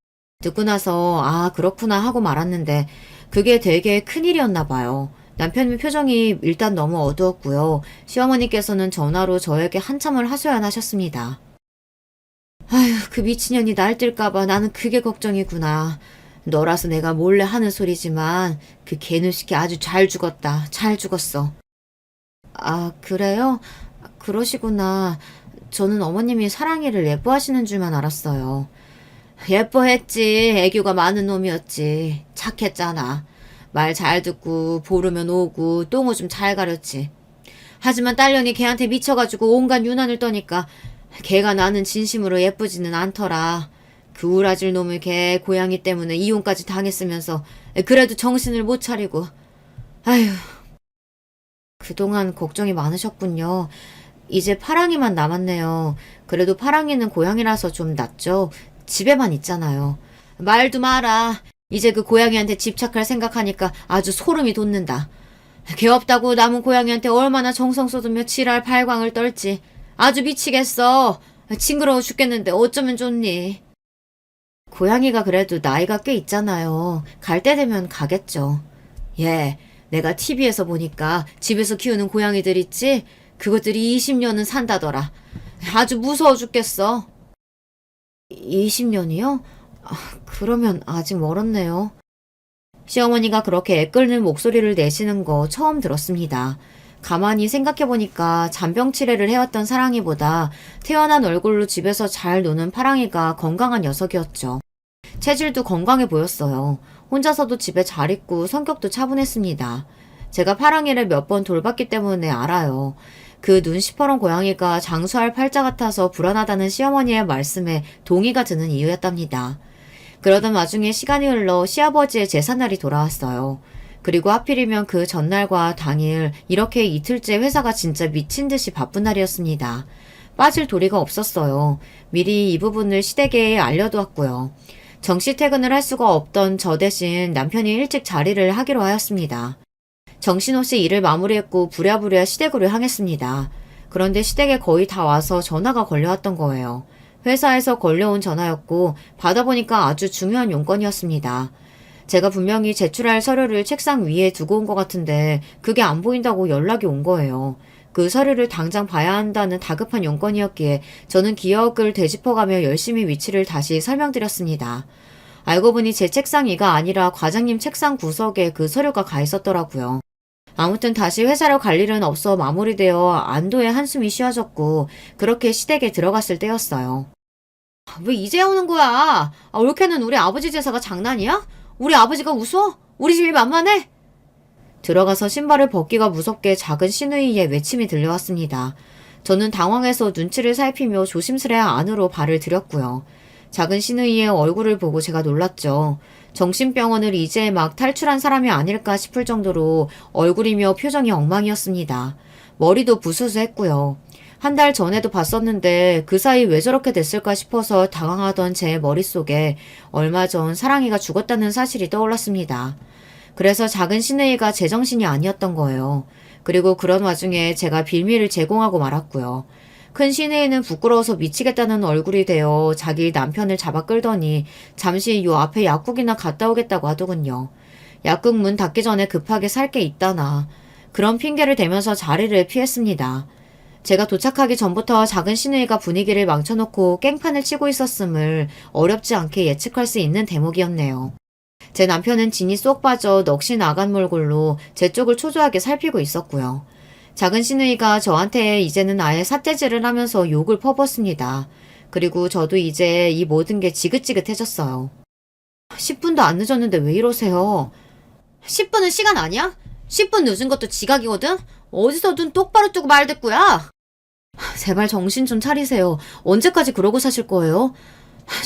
듣고 나서 아 그렇구나 하고 말았는데 그게 되게 큰일이었나 봐요. 남편의 표정이 일단 너무 어두웠고요. 시어머니께서는 전화로 저에게 한참을 하소연하셨습니다. 아휴 그 미친년이 날뛸까봐 나는 그게 걱정이구나. 너라서 내가 몰래 하는 소리지만 그 개누시키 아주 잘 죽었다. 잘 죽었어. 아 그래요? 그러시구나. 저는 어머님이 사랑이를 예뻐하시는 줄만 알았어요. 예뻐했지. 애교가 많은 놈이었지. 착했잖아. 말 잘 듣고 보르면 오고 똥오줌 잘 가렸지. 하지만 딸년이 걔한테 미쳐가지고 온갖 유난을 떠니까 걔가 나는 진심으로 예쁘지는 않더라. 그 우라질 놈의 걔 고양이 때문에 이혼까지 당했으면서 그래도 정신을 못 차리고. 아휴. 그동안 걱정이 많으셨군요. 이제 파랑이만 남았네요. 그래도 파랑이는 고양이라서 좀 낫죠. 집에만 있잖아요. 말도 마라. 이제 그 고양이한테 집착할 생각하니까 아주 소름이 돋는다. 개 없다고 남은 고양이한테 얼마나 정성 쏟으며 지랄 발광을 떨지. 아주 미치겠어. 징그러워 죽겠는데 어쩌면 좋니. 고양이가 그래도 나이가 꽤 있잖아요. 갈 때 되면 가겠죠. 예, 내가 TV에서 보니까 집에서 키우는 고양이들 있지? 그것들이 20년은 산다더라. 아주 무서워 죽겠어. 20년이요? 그러면 아직 멀었네요. 시어머니가 그렇게 애끓는 목소리를 내시는 거 처음 들었습니다. 가만히 생각해보니까 잔병 치레를 해왔던 사랑이보다 태어난 얼굴로 집에서 잘 노는 파랑이가 건강한 녀석이었죠. 체질도 건강해 보였어요. 혼자서도 집에 잘 있고 성격도 차분했습니다. 제가 파랑이를 몇 번 돌봤기 때문에 알아요. 그 눈 시퍼런 고양이가 장수할 팔자 같아서 불안하다는 시어머니의 말씀에 동의가 드는 이유였답니다. 그러던 와중에 시간이 흘러 시아버지의 제삿날이 돌아왔어요. 그리고 하필이면 그 전날과 당일 이렇게 이틀째 회사가 진짜 미친 듯이 바쁜 날이었습니다. 빠질 도리가 없었어요. 미리 이 부분을 시댁에 알려두었고요. 정시 퇴근을 할 수가 없던 저 대신 남편이 일찍 자리를 하기로 하였습니다. 정신없이 일을 마무리했고 부랴부랴 시댁으로 향했습니다. 그런데 시댁에 거의 다 와서 전화가 걸려왔던 거예요. 회사에서 걸려온 전화였고 받아보니까 아주 중요한 용건이었습니다. 제가 분명히 제출할 서류를 책상 위에 두고 온 것 같은데 그게 안 보인다고 연락이 온 거예요. 그 서류를 당장 봐야 한다는 다급한 용건이었기에 저는 기억을 되짚어가며 열심히 위치를 다시 설명드렸습니다. 알고 보니 제 책상 위가 아니라 과장님 책상 구석에 그 서류가 가 있었더라고요. 아무튼 다시 회사로 갈 일은 없어 마무리되어 안도의 한숨이 쉬어졌고 그렇게 시댁에 들어갔을 때였어요. 왜 이제 오는 거야? 올케는 우리 아버지 제사가 장난이야? 우리 아버지가 웃어? 우리 집이 만만해? 들어가서 신발을 벗기가 무섭게 작은 시누이의 외침이 들려왔습니다. 저는 당황해서 눈치를 살피며 조심스레 안으로 발을 들였고요. 작은 시누이의 얼굴을 보고 제가 놀랐죠. 정신병원을 이제 막 탈출한 사람이 아닐까 싶을 정도로 얼굴이며 표정이 엉망이었습니다. 머리도 부스스했고요. 한 달 전에도 봤었는데 그 사이 왜 저렇게 됐을까 싶어서 당황하던 제 머릿속에 얼마 전 사랑이가 죽었다는 사실이 떠올랐습니다. 그래서 작은 시누이가 제정신이 아니었던 거예요. 그리고 그런 와중에 제가 빌미를 제공하고 말았고요. 큰 시누이는 부끄러워서 미치겠다는 얼굴이 되어 자기 남편을 잡아 끌더니 잠시 요 앞에 약국이나 갔다 오겠다고 하더군요. 약국 문 닫기 전에 급하게 살 게 있다나. 그런 핑계를 대면서 자리를 피했습니다. 제가 도착하기 전부터 작은 시누이가 분위기를 망쳐놓고 깽판을 치고 있었음을 어렵지 않게 예측할 수 있는 대목이었네요. 제 남편은 진이 쏙 빠져 넋이 나간 몰골로 제 쪽을 초조하게 살피고 있었고요. 작은 시누이가 저한테 이제는 아예 삿대질을 하면서 욕을 퍼붓습니다. 그리고 저도 이제 이 모든 게 지긋지긋해졌어요. 10분도 안 늦었는데 왜 이러세요? 10분은 시간 아니야? 10분 늦은 것도 지각이거든? 어디서 눈 똑바로 뜨고 말댔구야? 제발 정신 좀 차리세요. 언제까지 그러고 사실 거예요?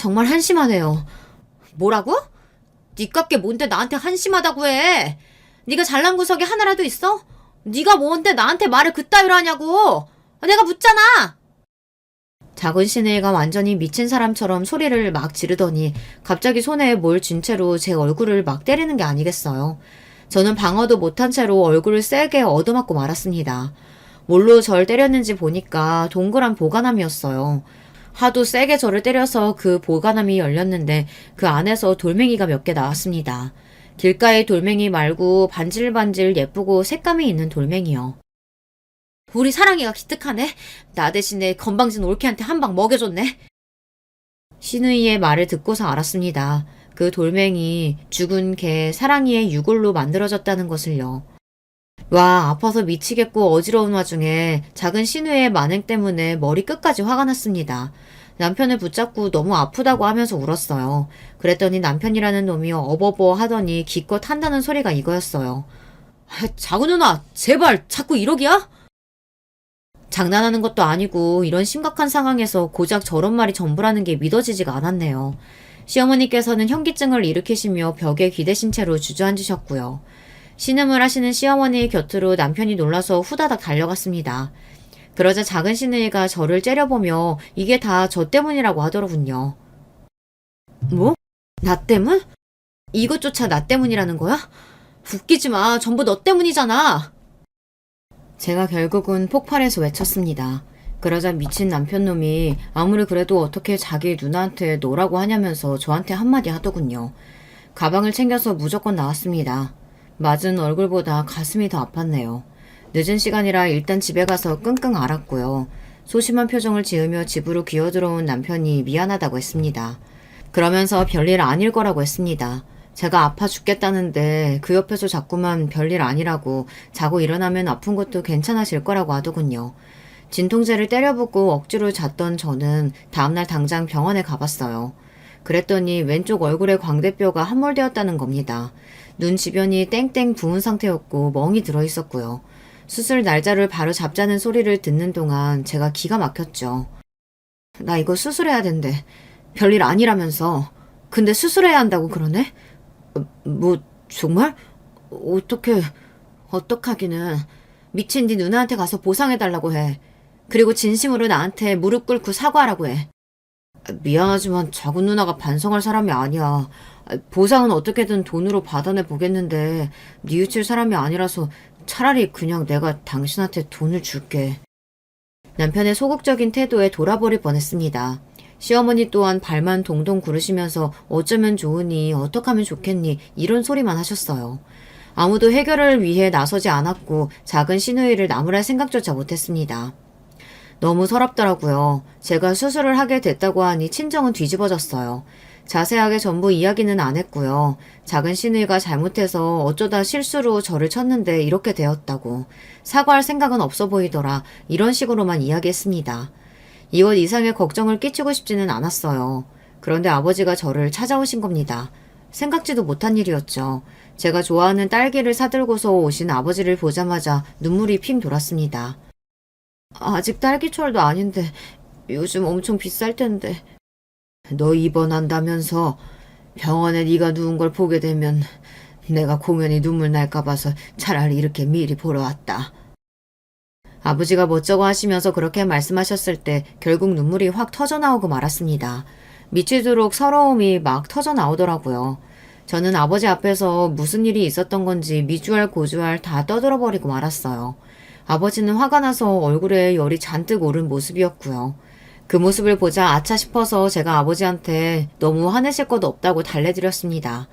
정말 한심하네요. 뭐라고? 니값게 뭔데 나한테 한심하다고 해? 네가 잘난 구석이 하나라도 있어? 네가 뭔데 나한테 말을 그따위로 하냐고! 내가 묻잖아! 작은 시누이가 완전히 미친 사람처럼 소리를 막 지르더니 갑자기 손에 뭘 쥔 채로 제 얼굴을 막 때리는 게 아니겠어요. 저는 방어도 못한 채로 얼굴을 세게 얻어맞고 말았습니다. 뭘로 절 때렸는지 보니까 동그란 보관함이었어요. 하도 세게 저를 때려서 그 보관함이 열렸는데 그 안에서 돌멩이가 몇 개 나왔습니다. 길가의 돌멩이 말고 반질반질 예쁘고 색감이 있는 돌멩이요. 우리 사랑이가 기특하네. 나 대신에 건방진 올케한테 한 방 먹여줬네. 시누이의 말을 듣고서 알았습니다. 그 돌멩이 죽은 개 사랑이의 유골로 만들어졌다는 것을요. 와, 아파서 미치겠고 어지러운 와중에 작은 시누이의 만행 때문에 머리 끝까지 화가 났습니다. 남편을 붙잡고 너무 아프다고 하면서 울었어요. 그랬더니 남편이라는 놈이 어버버 하더니 기껏 한다는 소리가 이거였어요. 작은 누나, 제발 자꾸 이러기야? 장난하는 것도 아니고 이런 심각한 상황에서 고작 저런 말이 전부라는 게 믿어지지가 않았네요. 시어머니께서는 현기증을 일으키시며 벽에 기대신 채로 주저앉으셨고요. 신음을 하시는 시어머니 곁으로 남편이 놀라서 후다닥 달려갔습니다. 그러자 작은 시누이가 저를 째려보며 이게 다 저 때문이라고 하더군요. 뭐? 나 때문? 이것조차 나 때문이라는 거야? 웃기지 마. 전부 너 때문이잖아. 제가 결국은 폭발해서 외쳤습니다. 그러자 미친 남편놈이 아무리 그래도 어떻게 자기 누나한테 너라고 하냐면서 저한테 한마디 하더군요. 가방을 챙겨서 무조건 나왔습니다. 맞은 얼굴보다 가슴이 더 아팠네요. 늦은 시간이라 일단 집에 가서 끙끙 앓았고요. 소심한 표정을 지으며 집으로 기어들어온 남편이 미안하다고 했습니다. 그러면서 별일 아닐 거라고 했습니다. 제가 아파 죽겠다는데 그 옆에서 자꾸만 별일 아니라고 자고 일어나면 아픈 것도 괜찮아질 거라고 하더군요. 진통제를 때려붓고 억지로 잤던 저는 다음날 당장 병원에 가봤어요. 그랬더니 왼쪽 얼굴에 광대뼈가 함몰되었다는 겁니다. 눈 주변이 땡땡 부은 상태였고 멍이 들어있었고요. 수술 날짜를 바로 잡자는 소리를 듣는 동안 제가 기가 막혔죠. 나 이거 수술해야 된대. 별일 아니라면서. 근데 수술해야 한다고 그러네? 정말? 어떡하기는. 미친 네 누나한테 가서 보상해달라고 해. 그리고 진심으로 나한테 무릎 꿇고 사과하라고 해. 미안하지만 작은 누나가 반성할 사람이 아니야. 보상은 어떻게든 돈으로 받아내 보겠는데 뉘우칠 사람이 아니라서 차라리 그냥 내가 당신한테 돈을 줄게. 남편의 소극적인 태도에 돌아버릴 뻔했습니다. 시어머니 또한 발만 동동 구르시면서 어쩌면 좋으니 어떡하면 좋겠니 이런 소리만 하셨어요. 아무도 해결을 위해 나서지 않았고 작은 시누이를 나무랄 생각조차 못했습니다. 너무 서럽더라고요. 제가 수술을 하게 됐다고 하니 친정은 뒤집어졌어요. 자세하게 전부 이야기는 안 했고요. 작은 시누이가 잘못해서 어쩌다 실수로 저를 쳤는데 이렇게 되었다고. 사과할 생각은 없어 보이더라. 이런 식으로만 이야기했습니다. 이것 이상의 걱정을 끼치고 싶지는 않았어요. 그런데 아버지가 저를 찾아오신 겁니다. 생각지도 못한 일이었죠. 제가 좋아하는 딸기를 사들고서 오신 아버지를 보자마자 눈물이 핑 돌았습니다. 아직 딸기철도 아닌데 요즘 엄청 비쌀 텐데. 너 입원한다면서 병원에 네가 누운 걸 보게 되면 내가 공연히 눈물 날까 봐서 차라리 이렇게 미리 보러 왔다. 아버지가 멋쩍어 하시면서 그렇게 말씀하셨을 때 결국 눈물이 확 터져나오고 말았습니다. 미치도록 서러움이 막 터져나오더라고요. 저는 아버지 앞에서 무슨 일이 있었던 건지 미주알 고주알 다 떠들어버리고 말았어요. 아버지는 화가 나서 얼굴에 열이 잔뜩 오른 모습이었고요. 그 모습을 보자 아차 싶어서 제가 아버지한테 너무 화내실 것 없다고 달래드렸습니다.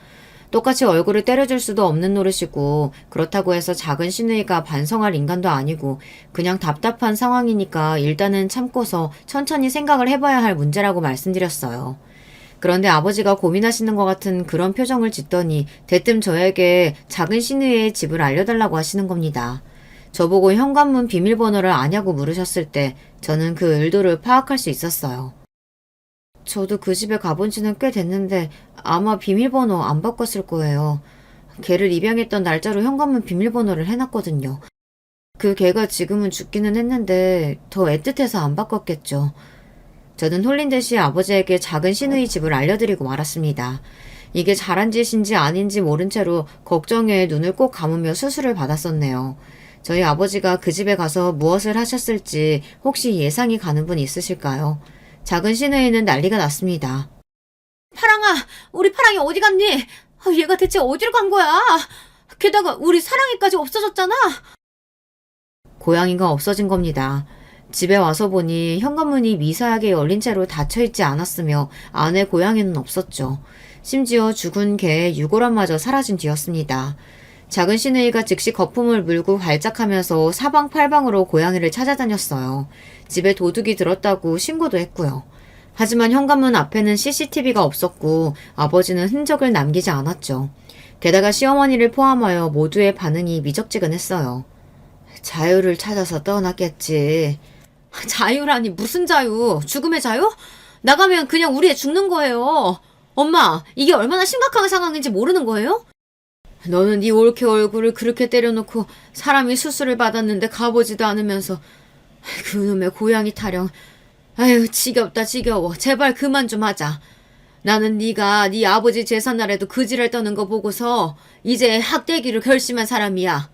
똑같이 얼굴을 때려줄 수도 없는 노릇이고 그렇다고 해서 작은 시누이가 반성할 인간도 아니고 그냥 답답한 상황이니까 일단은 참고서 천천히 생각을 해봐야 할 문제라고 말씀드렸어요. 그런데 아버지가 고민하시는 것 같은 그런 표정을 짓더니 대뜸 저에게 작은 시누이의 집을 알려달라고 하시는 겁니다. 저보고 현관문 비밀번호를 아냐고 물으셨을 때 저는 그 의도를 파악할 수 있었어요. 저도 그 집에 가본 지는 꽤 됐는데 아마 비밀번호 안 바꿨을 거예요. 걔를 입양했던 날짜로 현관문 비밀번호를 해놨거든요. 그 걔가 지금은 죽기는 했는데 더 애틋해서 안 바꿨겠죠. 저는 홀린 듯이 아버지에게 작은 시누이 집을 알려드리고 말았습니다. 이게 잘한 짓인지 아닌지 모른 채로 걱정에 눈을 꼭 감으며 수술을 받았었네요. 저희 아버지가 그 집에 가서 무엇을 하셨을지 혹시 예상이 가는 분 있으실까요? 작은 시누이는 난리가 났습니다. 파랑아, 우리 파랑이 어디 갔니? 얘가 대체 어디로 간 거야? 게다가 우리 사랑이까지 없어졌잖아. 고양이가 없어진 겁니다. 집에 와서 보니 현관문이 미세하게 열린 채로 닫혀있지 않았으며 안에 고양이는 없었죠. 심지어 죽은 개의 유골함마저 사라진 뒤였습니다. 작은 시누이가 즉시 거품을 물고 발작하면서 사방팔방으로 고양이를 찾아다녔어요. 집에 도둑이 들었다고 신고도 했고요. 하지만 현관문 앞에는 CCTV가 없었고 아버지는 흔적을 남기지 않았죠. 게다가 시어머니를 포함하여 모두의 반응이 미적지근했어요. 자유를 찾아서 떠났겠지. 자유라니 무슨 자유? 죽음의 자유? 나가면 그냥 우리 애 죽는 거예요. 엄마, 이게 얼마나 심각한 상황인지 모르는 거예요? 너는 네 올케 얼굴을 그렇게 때려놓고 사람이 수술을 받았는데 가보지도 않으면서 그놈의 고양이 타령. 아유 지겹다 지겨워. 제발 그만 좀 하자. 나는 네가 네 아버지 제삿날에도 그지를 떠는 거 보고서 이제 학대기를 결심한 사람이야.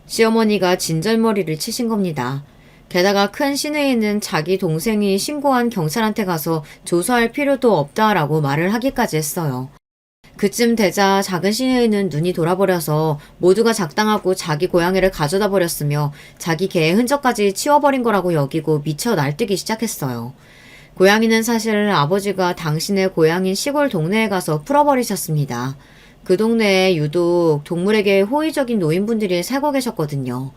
시어머니가 진절머리를 치신 겁니다. 게다가 큰 시누이는 자기 동생이 신고한 경찰한테 가서 조사할 필요도 없다라고 말을 하기까지 했어요. 그쯤 되자 작은 시누이는 눈이 돌아버려서 모두가 작당하고 자기 고양이를 가져다 버렸으며 자기 개의 흔적까지 치워버린 거라고 여기고 미쳐 날뛰기 시작했어요. 고양이는 사실 아버지가 당신의 고향인 시골 동네에 가서 풀어버리셨습니다. 그 동네에 유독 동물에게 호의적인 노인분들이 살고 계셨거든요.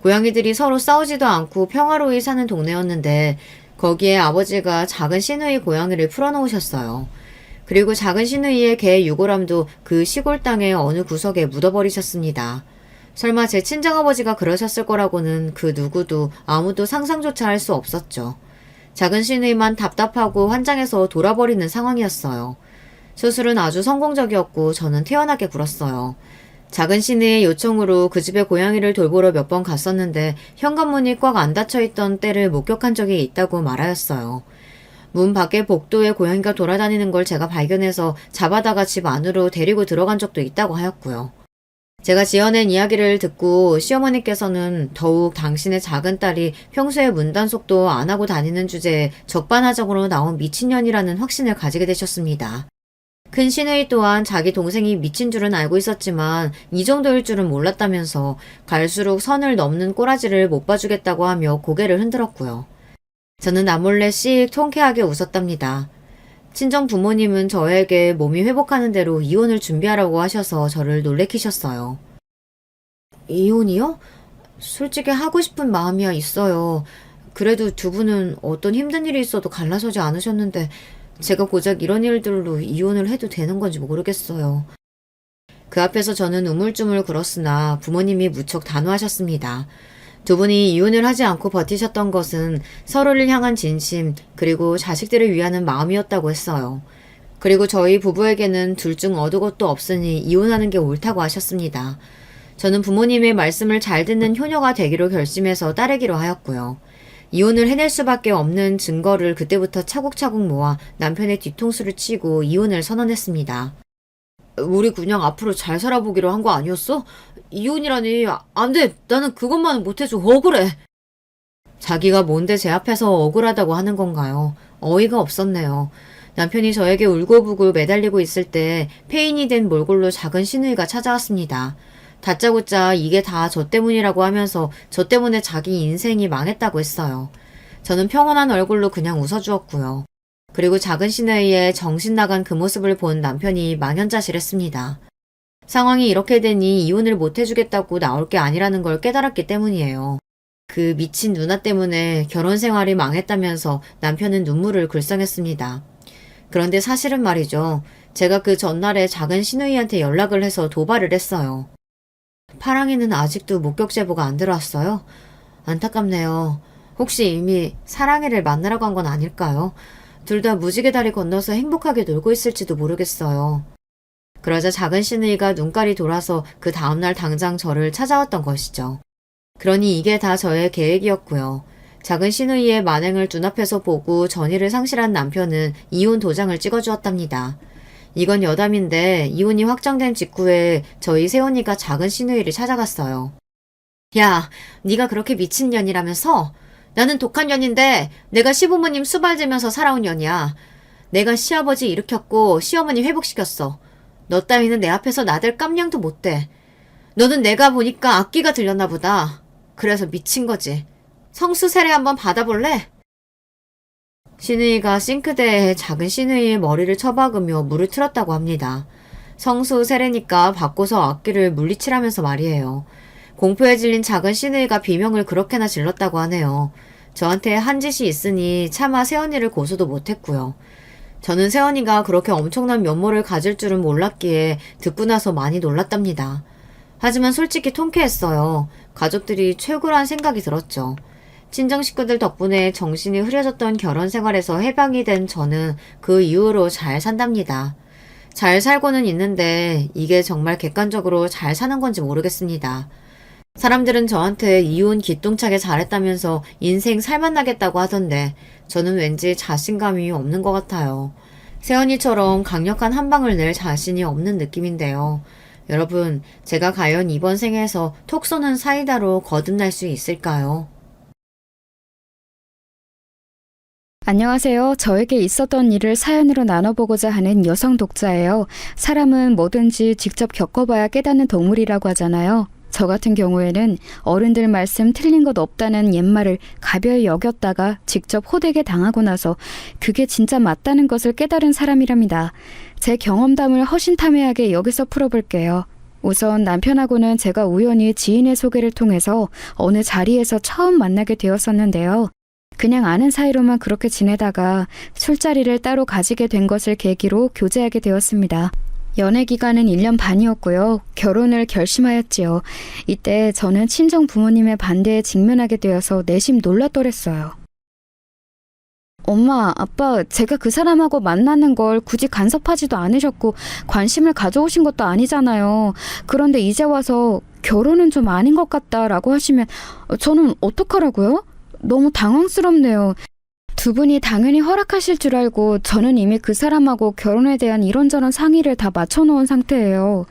고양이들이 서로 싸우지도 않고 평화로이 사는 동네였는데 거기에 아버지가 작은 시누이 고양이를 풀어놓으셨어요. 그리고 작은 시누이의 개 유골함도 그 시골 땅의 어느 구석에 묻어버리셨습니다. 설마 제 친정아버지가 그러셨을 거라고는 그 누구도 아무도 상상조차 할 수 없었죠. 작은 시누이만 답답하고 환장해서 돌아버리는 상황이었어요. 수술은 아주 성공적이었고 저는 태연하게 굴었어요. 작은 시누이의 요청으로 그 집에 고양이를 돌보러 몇 번 갔었는데 현관문이 꽉 안 닫혀있던 때를 목격한 적이 있다고 말하였어요. 문 밖에 복도에 고양이가 돌아다니는 걸 제가 발견해서 잡아다가 집 안으로 데리고 들어간 적도 있다고 하였고요. 제가 지어낸 이야기를 듣고 시어머니께서는 더욱 당신의 작은 딸이 평소에 문단속도 안 하고 다니는 주제에 적반하장으로 나온 미친년이라는 확신을 가지게 되셨습니다. 큰 시누이 또한 자기 동생이 미친 줄은 알고 있었지만 이 정도일 줄은 몰랐다면서 갈수록 선을 넘는 꼬라지를 못 봐주겠다고 하며 고개를 흔들었고요. 저는 나몰래 씩 통쾌하게 웃었답니다. 친정 부모님은 저에게 몸이 회복하는 대로 이혼을 준비하라고 하셔서 저를 놀래키셨어요. 이혼이요? 솔직히 하고 싶은 마음이야 있어요. 그래도 두 분은 어떤 힘든 일이 있어도 갈라서지 않으셨는데 제가 고작 이런 일들로 이혼을 해도 되는 건지 모르겠어요. 그 앞에서 저는 우물쭈물 굴었으나 부모님이 무척 단호하셨습니다. 두 분이 이혼을 하지 않고 버티셨던 것은 서로를 향한 진심 그리고 자식들을 위하는 마음이었다고 했어요. 그리고 저희 부부에게는 둘 중 어두 것도 없으니 이혼하는 게 옳다고 하셨습니다. 저는 부모님의 말씀을 잘 듣는 효녀가 되기로 결심해서 따르기로 하였고요. 이혼을 해낼 수밖에 없는 증거를 그때부터 차곡차곡 모아 남편의 뒤통수를 치고 이혼을 선언했습니다. 우리 그냥 앞으로 잘 살아보기로 한 거 아니었어? 이혼이라니. 안 돼. 나는 그것만은 못해줘. 억울해. 자기가 뭔데 제 앞에서 억울하다고 하는 건가요? 어이가 없었네요. 남편이 저에게 울고불고 매달리고 있을 때 폐인이 된 몰골로 작은 시누이가 찾아왔습니다. 다짜고짜 이게 다 저 때문이라고 하면서 저 때문에 자기 인생이 망했다고 했어요. 저는 평온한 얼굴로 그냥 웃어주었고요. 그리고 작은 시누이의 정신 나간 그 모습을 본 남편이 망연자실했습니다. 상황이 이렇게 되니 이혼을 못 해주겠다고 나올 게 아니라는 걸 깨달았기 때문이에요. 그 미친 누나 때문에 결혼 생활이 망했다면서 남편은 눈물을 글썽였습니다. 그런데 사실은 말이죠. 제가 그 전날에 작은 시누이한테 연락을 해서 도발을 했어요. 파랑이는 아직도 목격 제보가 안 들어왔어요? 안타깝네요. 혹시 이미 사랑이를 만나러 간 건 아닐까요? 둘 다 무지개 다리 건너서 행복하게 놀고 있을지도 모르겠어요. 그러자 작은 시누이가 눈깔이 돌아서 그 다음날 당장 저를 찾아왔던 것이죠. 그러니 이게 다 저의 계획이었고요. 작은 시누이의 만행을 눈앞에서 보고 전의를 상실한 남편은 이혼 도장을 찍어주었답니다. 이건 여담인데 이혼이 확정된 직후에 저희 새언니가 작은 시누이를 찾아갔어요. 야, 네가 그렇게 미친 년이라면서? 나는 독한 년인데 내가 시부모님 수발지면서 살아온 년이야. 내가 시아버지 일으켰고 시어머니 회복시켰어. 너 따위는 내 앞에서 나댈 깜냥도 못 대. 너는 내가 보니까 악기가 들렸나 보다. 그래서 미친 거지. 성수 세례 한번 받아볼래? 시누이가 싱크대에 작은 시누이의 머리를 쳐박으며 물을 틀었다고 합니다. 성수 세례니까 바꿔서 악기를 물리치라면서 말이에요. 공포에 질린 작은 시누이가 비명을 그렇게나 질렀다고 하네요. 저한테 한 짓이 있으니 차마 새언니를 고소도 못했고요. 저는 새언니가 그렇게 엄청난 면모를 가질 줄은 몰랐기에 듣고 나서 많이 놀랐답니다. 하지만 솔직히 통쾌했어요. 가족들이 최고란 생각이 들었죠. 친정 식구들 덕분에 정신이 흐려졌던 결혼 생활에서 해방이 된 저는 그 이후로 잘 산답니다. 잘 살고는 있는데 이게 정말 객관적으로 잘 사는 건지 모르겠습니다. 사람들은 저한테 이혼 기똥차게 잘했다면서 인생 살맛나겠다고 하던데 저는 왠지 자신감이 없는 것 같아요. 새언니처럼 강력한 한 방을 낼 자신이 없는 느낌인데요. 여러분, 제가 과연 이번 생에서 톡 쏘는 사이다로 거듭날 수 있을까요? 안녕하세요. 저에게 있었던 일을 사연으로 나눠보고자 하는 여성 독자예요. 사람은 뭐든지 직접 겪어봐야 깨닫는 동물이라고 하잖아요. 저 같은 경우에는 어른들 말씀 틀린 것 없다는 옛말을 가벼이 여겼다가 직접 호되게 당하고 나서 그게 진짜 맞다는 것을 깨달은 사람이랍니다. 제 경험담을 허심탄회하게 여기서 풀어볼게요. 우선 남편하고는 제가 우연히 지인의 소개를 통해서 어느 자리에서 처음 만나게 되었었는데요. 그냥 아는 사이로만 그렇게 지내다가 술자리를 따로 가지게 된 것을 계기로 교제하게 되었습니다. 연애 기간은 1년 반이었고요. 결혼을 결심하였지요. 이때 저는 친정 부모님의 반대에 직면하게 되어서 내심 놀랐더랬어요. 엄마, 아빠, 제가 그 사람하고 만나는 걸 굳이 간섭하지도 않으셨고 관심을 가져오신 것도 아니잖아요. 그런데 이제 와서 결혼은 좀 아닌 것 같다라고 하시면 저는 어떡하라고요? 너무 당황스럽네요. 두 분이 당연히 허락하실 줄 알고 저는 이미 그 사람하고 결혼에 대한 이런저런 상의를 다 맞춰놓은 상태예요.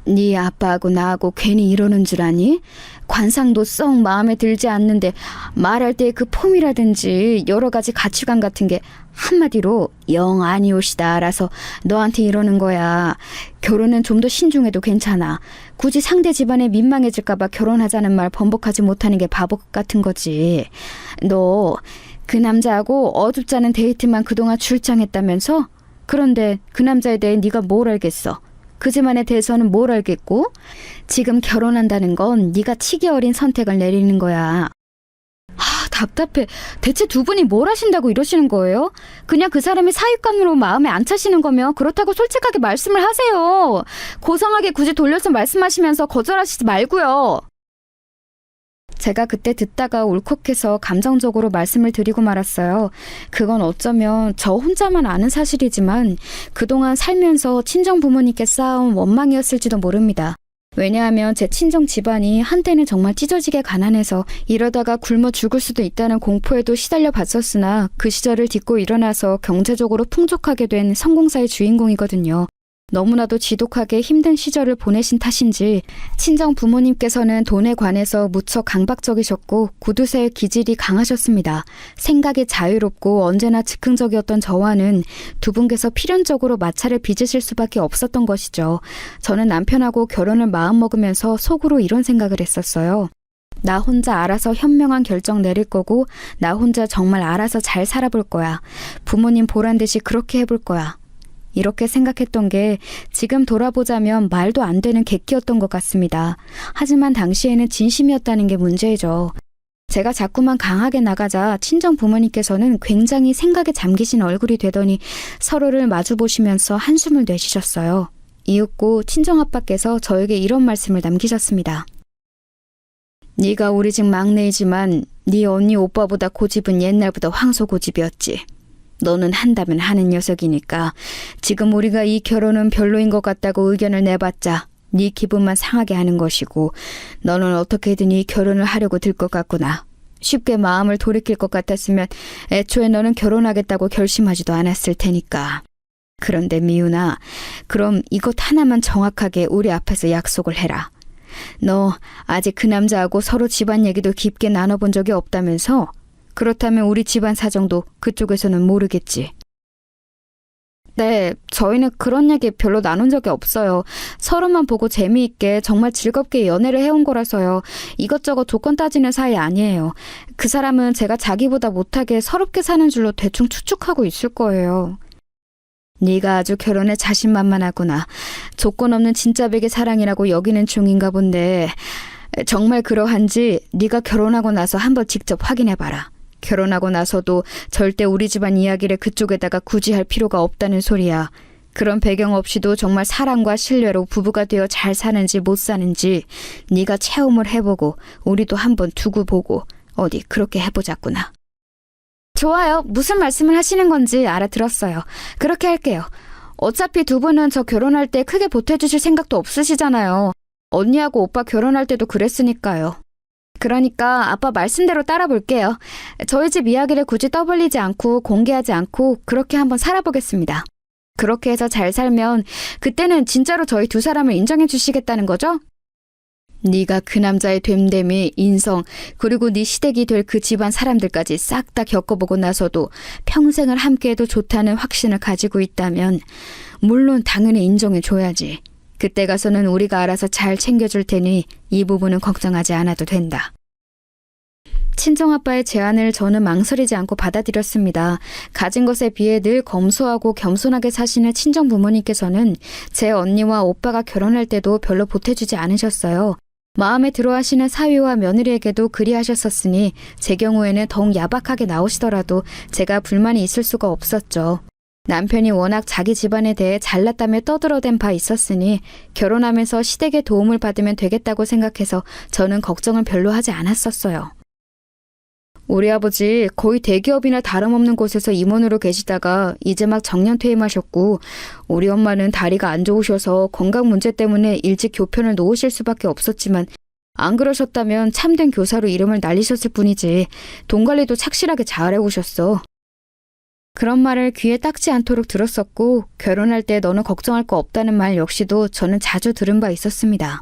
네 아빠하고 나하고 괜히 이러는 줄 아니? 관상도 썩 마음에 들지 않는데 말할 때 그 폼이라든지 여러 가지 가치관 같은 게 한마디로 영 아니오시다 알아서 너한테 이러는 거야. 결혼은 좀 더 신중해도 괜찮아. 굳이 상대 집안에 민망해질까 봐 결혼하자는 말 번복하지 못하는 게 바보 같은 거지. 너 그 남자하고 어줍지 않은 데이트만 그동안 출장했다면서? 그런데 그 남자에 대해 네가 뭘 알겠어? 그 집안에 대해서는 뭘 알겠고? 지금 결혼한다는 건 네가 치기 어린 선택을 내리는 거야. 답답해. 대체 두 분이 뭘 하신다고 이러시는 거예요? 그냥 그 사람이 사윗감으로 마음에 안 차시는 거면 그렇다고 솔직하게 말씀을 하세요. 고상하게 굳이 돌려서 말씀하시면서 거절하시지 말고요. 제가 그때 듣다가 울컥해서 감정적으로 말씀을 드리고 말았어요. 그건 어쩌면 저 혼자만 아는 사실이지만 그동안 살면서 친정 부모님께 쌓아온 원망이었을지도 모릅니다. 왜냐하면 제 친정 집안이 한때는 정말 찢어지게 가난해서 이러다가 굶어 죽을 수도 있다는 공포에도 시달려 봤었으나 그 시절을 딛고 일어나서 경제적으로 풍족하게 된 성공사의 주인공이거든요. 너무나도 지독하게 힘든 시절을 보내신 탓인지 친정 부모님께서는 돈에 관해서 무척 강박적이셨고 구두쇠의 기질이 강하셨습니다. 생각이 자유롭고 언제나 즉흥적이었던 저와는 두 분께서 필연적으로 마찰을 빚으실 수밖에 없었던 것이죠. 저는 남편하고 결혼을 마음먹으면서 속으로 이런 생각을 했었어요. 나 혼자 알아서 현명한 결정 내릴 거고 나 혼자 정말 알아서 잘 살아볼 거야. 부모님 보란 듯이 그렇게 해볼 거야. 이렇게 생각했던 게 지금 돌아보자면 말도 안 되는 객기였던 것 같습니다. 하지만 당시에는 진심이었다는 게 문제죠. 제가 자꾸만 강하게 나가자 친정 부모님께서는 굉장히 생각에 잠기신 얼굴이 되더니 서로를 마주보시면서 한숨을 내쉬셨어요. 이윽고 친정아빠께서 저에게 이런 말씀을 남기셨습니다. 네가 우리 집 막내이지만 네 언니 오빠보다 고집은 옛날보다 황소고집이었지. 너는 한다면 하는 녀석이니까 지금 우리가 이 결혼은 별로인 것 같다고 의견을 내봤자 네 기분만 상하게 하는 것이고 너는 어떻게든 이 결혼을 하려고 들 것 같구나. 쉽게 마음을 돌이킬 것 같았으면 애초에 너는 결혼하겠다고 결심하지도 않았을 테니까. 그런데 미윤아, 그럼 이것 하나만 정확하게 우리 앞에서 약속을 해라. 너 아직 그 남자하고 서로 집안 얘기도 깊게 나눠본 적이 없다면서? 그렇다면 우리 집안 사정도 그쪽에서는 모르겠지. 네, 저희는 그런 얘기 별로 나눈 적이 없어요. 서로만 보고 재미있게 정말 즐겁게 연애를 해온 거라서요. 이것저것 조건 따지는 사이 아니에요. 그 사람은 제가 자기보다 못하게 서럽게 사는 줄로 대충 추측하고 있을 거예요. 네가 아주 결혼에 자신만만하구나. 조건 없는 진짜 백의 사랑이라고 여기는 중인가 본데 정말 그러한지 네가 결혼하고 나서 한번 직접 확인해봐라. 결혼하고 나서도 절대 우리 집안 이야기를 그쪽에다가 굳이 할 필요가 없다는 소리야. 그런 배경 없이도 정말 사랑과 신뢰로 부부가 되어 잘 사는지 못 사는지 네가 체험을 해보고 우리도 한번 두고 보고 어디 그렇게 해보자꾸나. 좋아요. 무슨 말씀을 하시는 건지 알아들었어요. 그렇게 할게요. 어차피 두 분은 저 결혼할 때 크게 보태주실 생각도 없으시잖아요. 언니하고 오빠 결혼할 때도 그랬으니까요. 그러니까 아빠 말씀대로 따라 볼게요. 저희 집 이야기를 굳이 떠벌리지 않고 공개하지 않고 그렇게 한번 살아보겠습니다. 그렇게 해서 잘 살면 그때는 진짜로 저희 두 사람을 인정해 주시겠다는 거죠? 네가 그 남자의 됨됨이, 인성, 그리고 네 시댁이 될 그 집안 사람들까지 싹 다 겪어보고 나서도 평생을 함께해도 좋다는 확신을 가지고 있다면 물론 당연히 인정해줘야지. 그때 가서는 우리가 알아서 잘 챙겨줄 테니 이 부분은 걱정하지 않아도 된다. 친정아빠의 제안을 저는 망설이지 않고 받아들였습니다. 가진 것에 비해 늘 검소하고 겸손하게 사시는 친정 부모님께서는 제 언니와 오빠가 결혼할 때도 별로 보태주지 않으셨어요. 마음에 들어하시는 사위와 며느리에게도 그리하셨었으니 제 경우에는 더욱 야박하게 나오시더라도 제가 불만이 있을 수가 없었죠. 남편이 워낙 자기 집안에 대해 잘났다며 떠들어댄 바 있었으니 결혼하면서 시댁의 도움을 받으면 되겠다고 생각해서 저는 걱정을 별로 하지 않았었어요. 우리 아버지 거의 대기업이나 다름없는 곳에서 임원으로 계시다가 이제 막 정년 퇴임하셨고, 우리 엄마는 다리가 안 좋으셔서 건강 문제 때문에 일찍 교편을 놓으실 수밖에 없었지만 안 그러셨다면 참된 교사로 이름을 날리셨을 뿐이지 돈 관리도 착실하게 잘해오셨어. 그런 말을 귀에 딱지 않도록 들었었고, 결혼할 때 너는 걱정할 거 없다는 말 역시도 저는 자주 들은 바 있었습니다.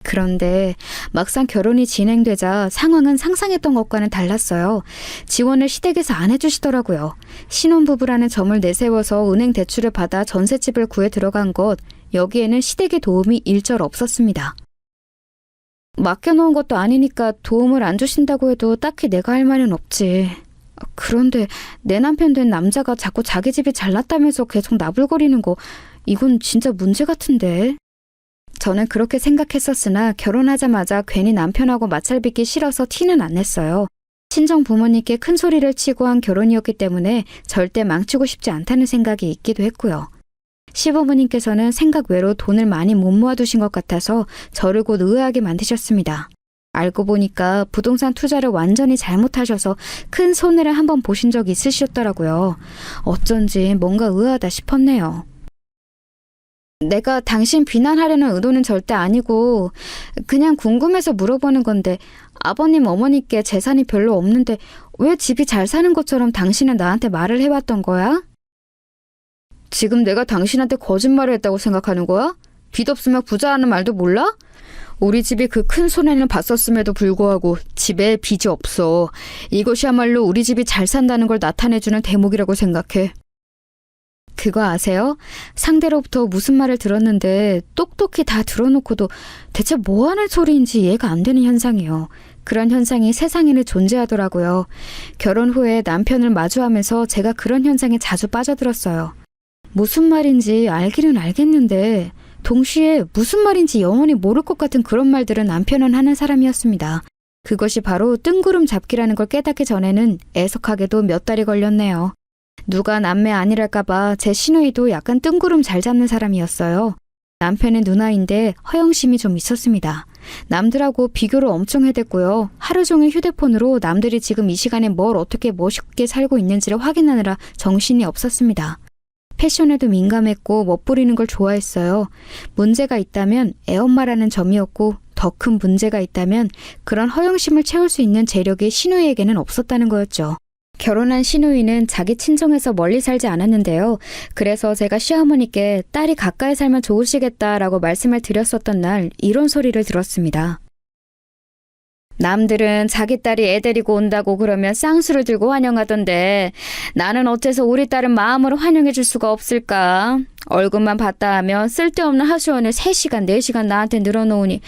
그런데 막상 결혼이 진행되자 상황은 상상했던 것과는 달랐어요. 지원을 시댁에서 안 해주시더라고요. 신혼부부라는 점을 내세워서 은행 대출을 받아 전셋집을 구해 들어간 것, 여기에는 시댁의 도움이 일절 없었습니다. 맡겨놓은 것도 아니니까 도움을 안 주신다고 해도 딱히 내가 할 말은 없지. 그런데 내 남편 된 남자가 자꾸 자기 집이 잘났다면서 계속 나불거리는 거, 이건 진짜 문제 같은데. 저는 그렇게 생각했었으나 결혼하자마자 괜히 남편하고 마찰 빚기 싫어서 티는 안 냈어요. 친정 부모님께 큰 소리를 치고 한 결혼이었기 때문에 절대 망치고 싶지 않다는 생각이 있기도 했고요. 시부모님께서는 생각 외로 돈을 많이 못 모아두신 것 같아서 저를 곧 의아하게 만드셨습니다. 알고 보니까 부동산 투자를 완전히 잘못하셔서 큰 손해를 한번 보신 적이 있으셨더라고요. 어쩐지 뭔가 의아하다 싶었네요. 내가 당신 비난하려는 의도는 절대 아니고 그냥 궁금해서 물어보는 건데, 아버님 어머니께 재산이 별로 없는데 왜 집이 잘 사는 것처럼 당신은 나한테 말을 해왔던 거야? 지금 내가 당신한테 거짓말을 했다고 생각하는 거야? 빚 없으면 부자라는 말도 몰라? 우리 집이 그 큰 손해를 봤었음에도 불구하고 집에 빚이 없어. 이것이야말로 우리 집이 잘 산다는 걸 나타내주는 대목이라고 생각해. 그거 아세요? 상대로부터 무슨 말을 들었는데 똑똑히 다 들어놓고도 대체 뭐 하는 소리인지 이해가 안 되는 현상이에요. 그런 현상이 세상에는 존재하더라고요. 결혼 후에 남편을 마주하면서 제가 그런 현상에 자주 빠져들었어요. 무슨 말인지 알기는 알겠는데 동시에 무슨 말인지 영원히 모를 것 같은 그런 말들은 남편은 하는 사람이었습니다. 그것이 바로 뜬구름 잡기라는 걸 깨닫기 전에는 애석하게도 몇 달이 걸렸네요. 누가 남매 아니랄까봐 제 시누이도 약간 뜬구름 잘 잡는 사람이었어요. 남편의 누나인데 허영심이 좀 있었습니다. 남들하고 비교를 엄청 해댔고요. 하루 종일 휴대폰으로 남들이 지금 이 시간에 뭘 어떻게 멋있게 살고 있는지를 확인하느라 정신이 없었습니다. 패션에도 민감했고 멋부리는 걸 좋아했어요. 문제가 있다면 애엄마라는 점이었고, 더 큰 문제가 있다면 그런 허영심을 채울 수 있는 재력이 시누이에게는 없었다는 거였죠. 결혼한 시누이는 자기 친정에서 멀리 살지 않았는데요. 그래서 제가 시어머니께 딸이 가까이 살면 좋으시겠다라고 말씀을 드렸었던 날 이런 소리를 들었습니다. 남들은 자기 딸이 애 데리고 온다고 그러면 쌍수를 들고 환영하던데 나는 어째서 우리 딸은 마음으로 환영해 줄 수가 없을까? 얼굴만 봤다 하면 쓸데없는 하소연을 3시간, 4시간 나한테 늘어놓으니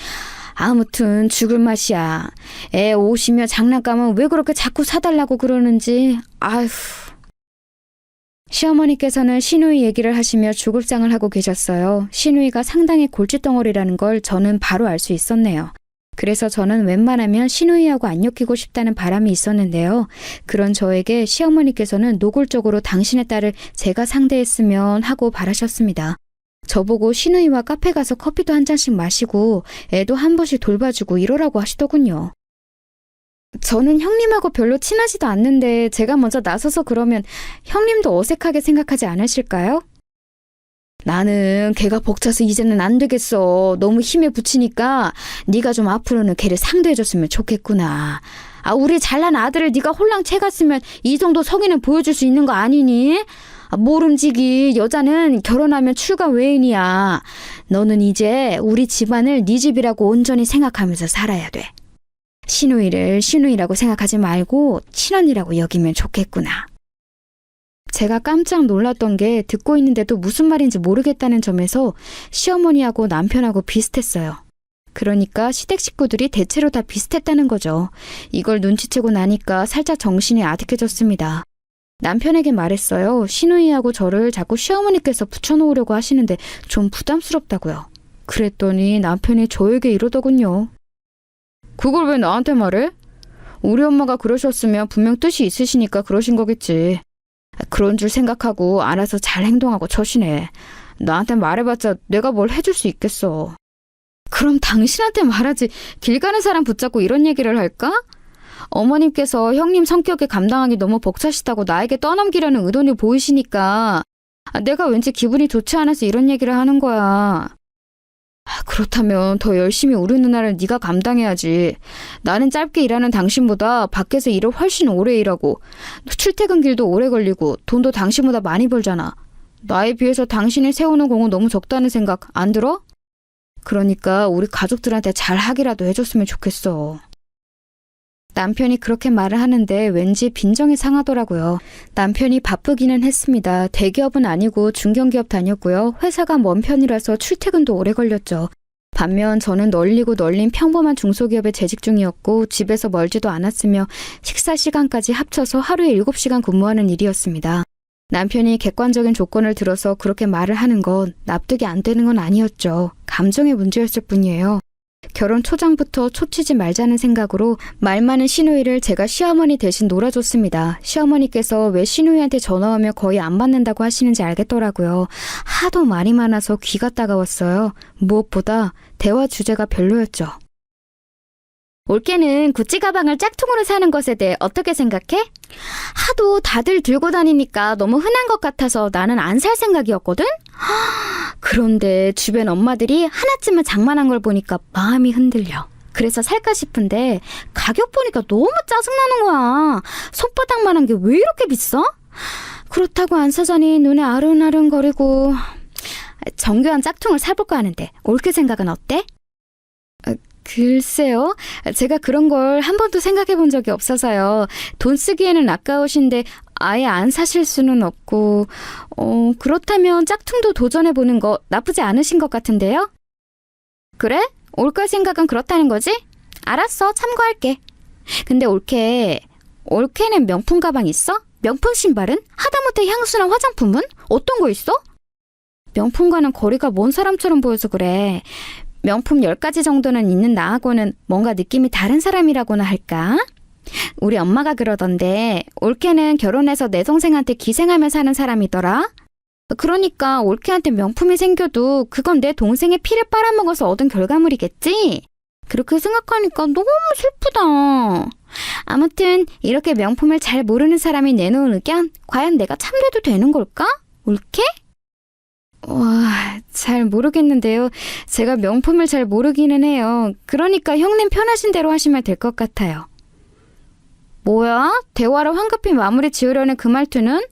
아무튼 죽을 맛이야. 애 오시며 장난감은 왜 그렇게 자꾸 사달라고 그러는지. 아휴. 시어머니께서는 시누이 얘기를 하시며 죽을상을 하고 계셨어요. 시누이가 상당히 골칫덩어리라는 걸 저는 바로 알 수 있었네요. 그래서 저는 웬만하면 시누이하고 안 엮이고 싶다는 바람이 있었는데요. 그런 저에게 시어머니께서는 노골적으로 당신의 딸을 제가 상대했으면 하고 바라셨습니다. 저보고 시누이와 카페 가서 커피도 한 잔씩 마시고 애도 한 번씩 돌봐주고 이러라고 하시더군요. 저는 형님하고 별로 친하지도 않는데 제가 먼저 나서서 그러면 형님도 어색하게 생각하지 않으실까요? 나는 걔가 벅차서 이제는 안 되겠어. 너무 힘에 부치니까 네가 좀 앞으로는 걔를 상대해줬으면 좋겠구나. 우리 잘난 아들을 네가 홀랑 채갔으면 이 정도 성의는 보여줄 수 있는 거 아니니? 모름지기 여자는 결혼하면 출가 외인이야. 너는 이제 우리 집안을 네 집이라고 온전히 생각하면서 살아야 돼. 시누이를 시누이라고 생각하지 말고 친언니라고 여기면 좋겠구나. 제가 깜짝 놀랐던 게 듣고 있는데도 무슨 말인지 모르겠다는 점에서 시어머니하고 남편하고 비슷했어요. 그러니까 시댁 식구들이 대체로 다 비슷했다는 거죠. 이걸 눈치채고 나니까 살짝 정신이 아득해졌습니다. 남편에게 말했어요. 시누이하고 저를 자꾸 시어머니께서 붙여놓으려고 하시는데 좀 부담스럽다고요. 그랬더니 남편이 저에게 이러더군요. 그걸 왜 나한테 말해? 우리 엄마가 그러셨으면 분명 뜻이 있으시니까 그러신 거겠지. 그런 줄 생각하고 알아서 잘 행동하고 처신해. 나한테 말해봤자 내가 뭘 해줄 수 있겠어. 그럼 당신한테 말하지. 길 가는 사람 붙잡고 이런 얘기를 할까? 어머님께서 형님 성격에 감당하기 너무 벅차시다고 나에게 떠넘기려는 의도를 보이시니까 내가 왠지 기분이 좋지 않아서 이런 얘기를 하는 거야. 그렇다면 더 열심히 우리 누나를 네가 감당해야지. 나는 짧게 일하는 당신보다 밖에서 일을 훨씬 오래 일하고 출퇴근길도 오래 걸리고 돈도 당신보다 많이 벌잖아. 나에 비해서 당신이 세우는 공은 너무 적다는 생각 안 들어? 그러니까 우리 가족들한테 잘 하기라도 해줬으면 좋겠어. 남편이 그렇게 말을 하는데 왠지 빈정이 상하더라고요. 남편이 바쁘기는 했습니다. 대기업은 아니고 중견기업 다녔고요. 회사가 먼 편이라서 출퇴근도 오래 걸렸죠. 반면 저는 널리고 널린 평범한 중소기업에 재직 중이었고 집에서 멀지도 않았으며 식사 시간까지 합쳐서 하루에 7시간 근무하는 일이었습니다. 남편이 객관적인 조건을 들어서 그렇게 말을 하는 건 납득이 안 되는 건 아니었죠. 감정의 문제였을 뿐이에요. 결혼 초장부터 초치지 말자는 생각으로 말 많은 시누이를 제가 시어머니 대신 놀아줬습니다. 시어머니께서 왜 시누이한테 전화하면 거의 안 받는다고 하시는지 알겠더라고요. 하도 말이 많아서 귀가 따가웠어요. 무엇보다 대화 주제가 별로였죠. 올케는 구찌 가방을 짝퉁으로 사는 것에 대해 어떻게 생각해? 하도 다들 들고 다니니까 너무 흔한 것 같아서 나는 안 살 생각이었거든? 그런데 주변 엄마들이 하나쯤은 장만한 걸 보니까 마음이 흔들려. 그래서 살까 싶은데 가격 보니까 너무 짜증나는 거야. 손바닥만한 게 왜 이렇게 비싸? 그렇다고 안 사자니 눈에 아른아른거리고. 정교한 짝퉁을 사볼까 하는데 올케 생각은 어때? 글쎄요. 제가 그런 걸 한 번도 생각해 본 적이 없어서요. 돈 쓰기에는 아까우신데 아예 안 사실 수는 없고 그렇다면 짝퉁도 도전해 보는 거 나쁘지 않으신 것 같은데요? 그래? 올케 생각은 그렇다는 거지? 알았어. 참고할게. 근데 올케는 명품 가방 있어? 명품 신발은? 하다못해 향수나 화장품은? 어떤 거 있어? 명품과는 거리가 먼 사람처럼 보여서 그래. 명품 10가지 정도는 있는 나하고는 뭔가 느낌이 다른 사람이라고나 할까? 우리 엄마가 그러던데 올케는 결혼해서 내 동생한테 기생하며 사는 사람이더라. 그러니까 올케한테 명품이 생겨도 그건 내 동생의 피를 빨아먹어서 얻은 결과물이겠지? 그렇게 생각하니까 너무 슬프다. 아무튼 이렇게 명품을 잘 모르는 사람이 내놓은 의견 과연 내가 참돼도 되는 걸까? 올케? 와, 잘 모르겠는데요. 제가 명품을 잘 모르기는 해요. 그러니까 형님 편하신 대로 하시면 될 것 같아요. 뭐야? 대화를 황급히 마무리 지으려는 그 말투는?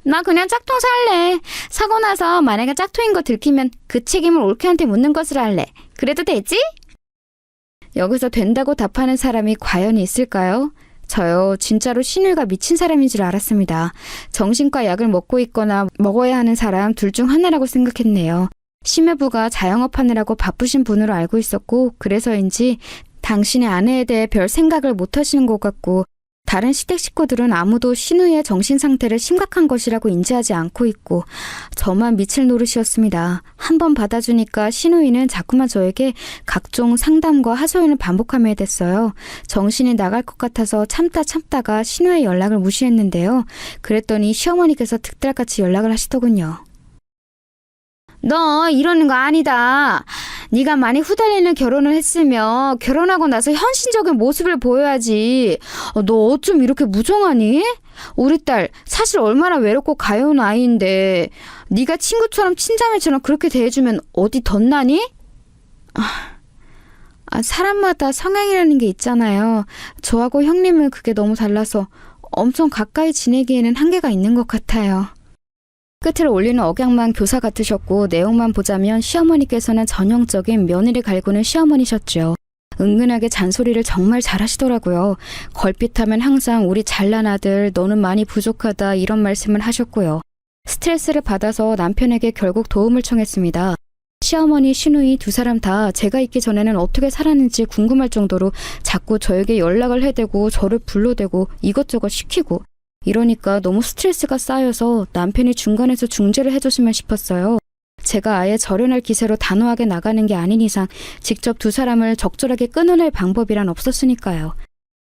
나 그냥 짝퉁 살래. 사고 나서 만약에 짝퉁인 거 들키면 그 책임을 올케한테 묻는 것으로 할래. 그래도 되지? 여기서 된다고 답하는 사람이 과연 있을까요? 저요, 진짜로 시누이가 미친 사람인 줄 알았습니다. 정신과 약을 먹고 있거나 먹어야 하는 사람 둘 중 하나라고 생각했네요. 심해부가 자영업하느라고 바쁘신 분으로 알고 있었고 그래서인지 당신의 아내에 대해 별 생각을 못 하시는 것 같고 다른 시댁 식구들은 아무도 시누이의 정신 상태를 심각한 것이라고 인지하지 않고 있고 저만 미칠 노릇이었습니다. 한 번 받아주니까 시누이는 자꾸만 저에게 각종 상담과 하소연을 반복하게 됐어요. 정신이 나갈 것 같아서 참다가 시누이의 연락을 무시했는데요. 그랬더니 시어머니께서 득달같이 연락을 하시더군요. 너 이러는 거 아니다. 네가 많이 후달리는 결혼을 했으며 결혼하고 나서 현실적인 모습을 보여야지. 너 어쩜 이렇게 무정하니? 우리 딸 사실 얼마나 외롭고 가여운 아이인데 네가 친구처럼 친자매처럼 그렇게 대해주면 어디 덧나니? 사람마다 성향이라는 게 있잖아요. 저하고 형님은 그게 너무 달라서 엄청 가까이 지내기에는 한계가 있는 것 같아요. 끝을 올리는 억양만 교사 같으셨고 내용만 보자면 시어머니께서는 전형적인 며느리 갈구는 시어머니셨죠. 은근하게 잔소리를 정말 잘하시더라고요. 걸핏하면 항상 우리 잘난 아들, 너는 많이 부족하다 이런 말씀을 하셨고요. 스트레스를 받아서 남편에게 결국 도움을 청했습니다. 시어머니, 시누이 두 사람 다 제가 있기 전에는 어떻게 살았는지 궁금할 정도로 자꾸 저에게 연락을 해대고 저를 불러대고 이것저것 시키고 이러니까 너무 스트레스가 쌓여서 남편이 중간에서 중재를 해줬으면 싶었어요. 제가 아예 절연할 기세로 단호하게 나가는 게 아닌 이상 직접 두 사람을 적절하게 끊어낼 방법이란 없었으니까요.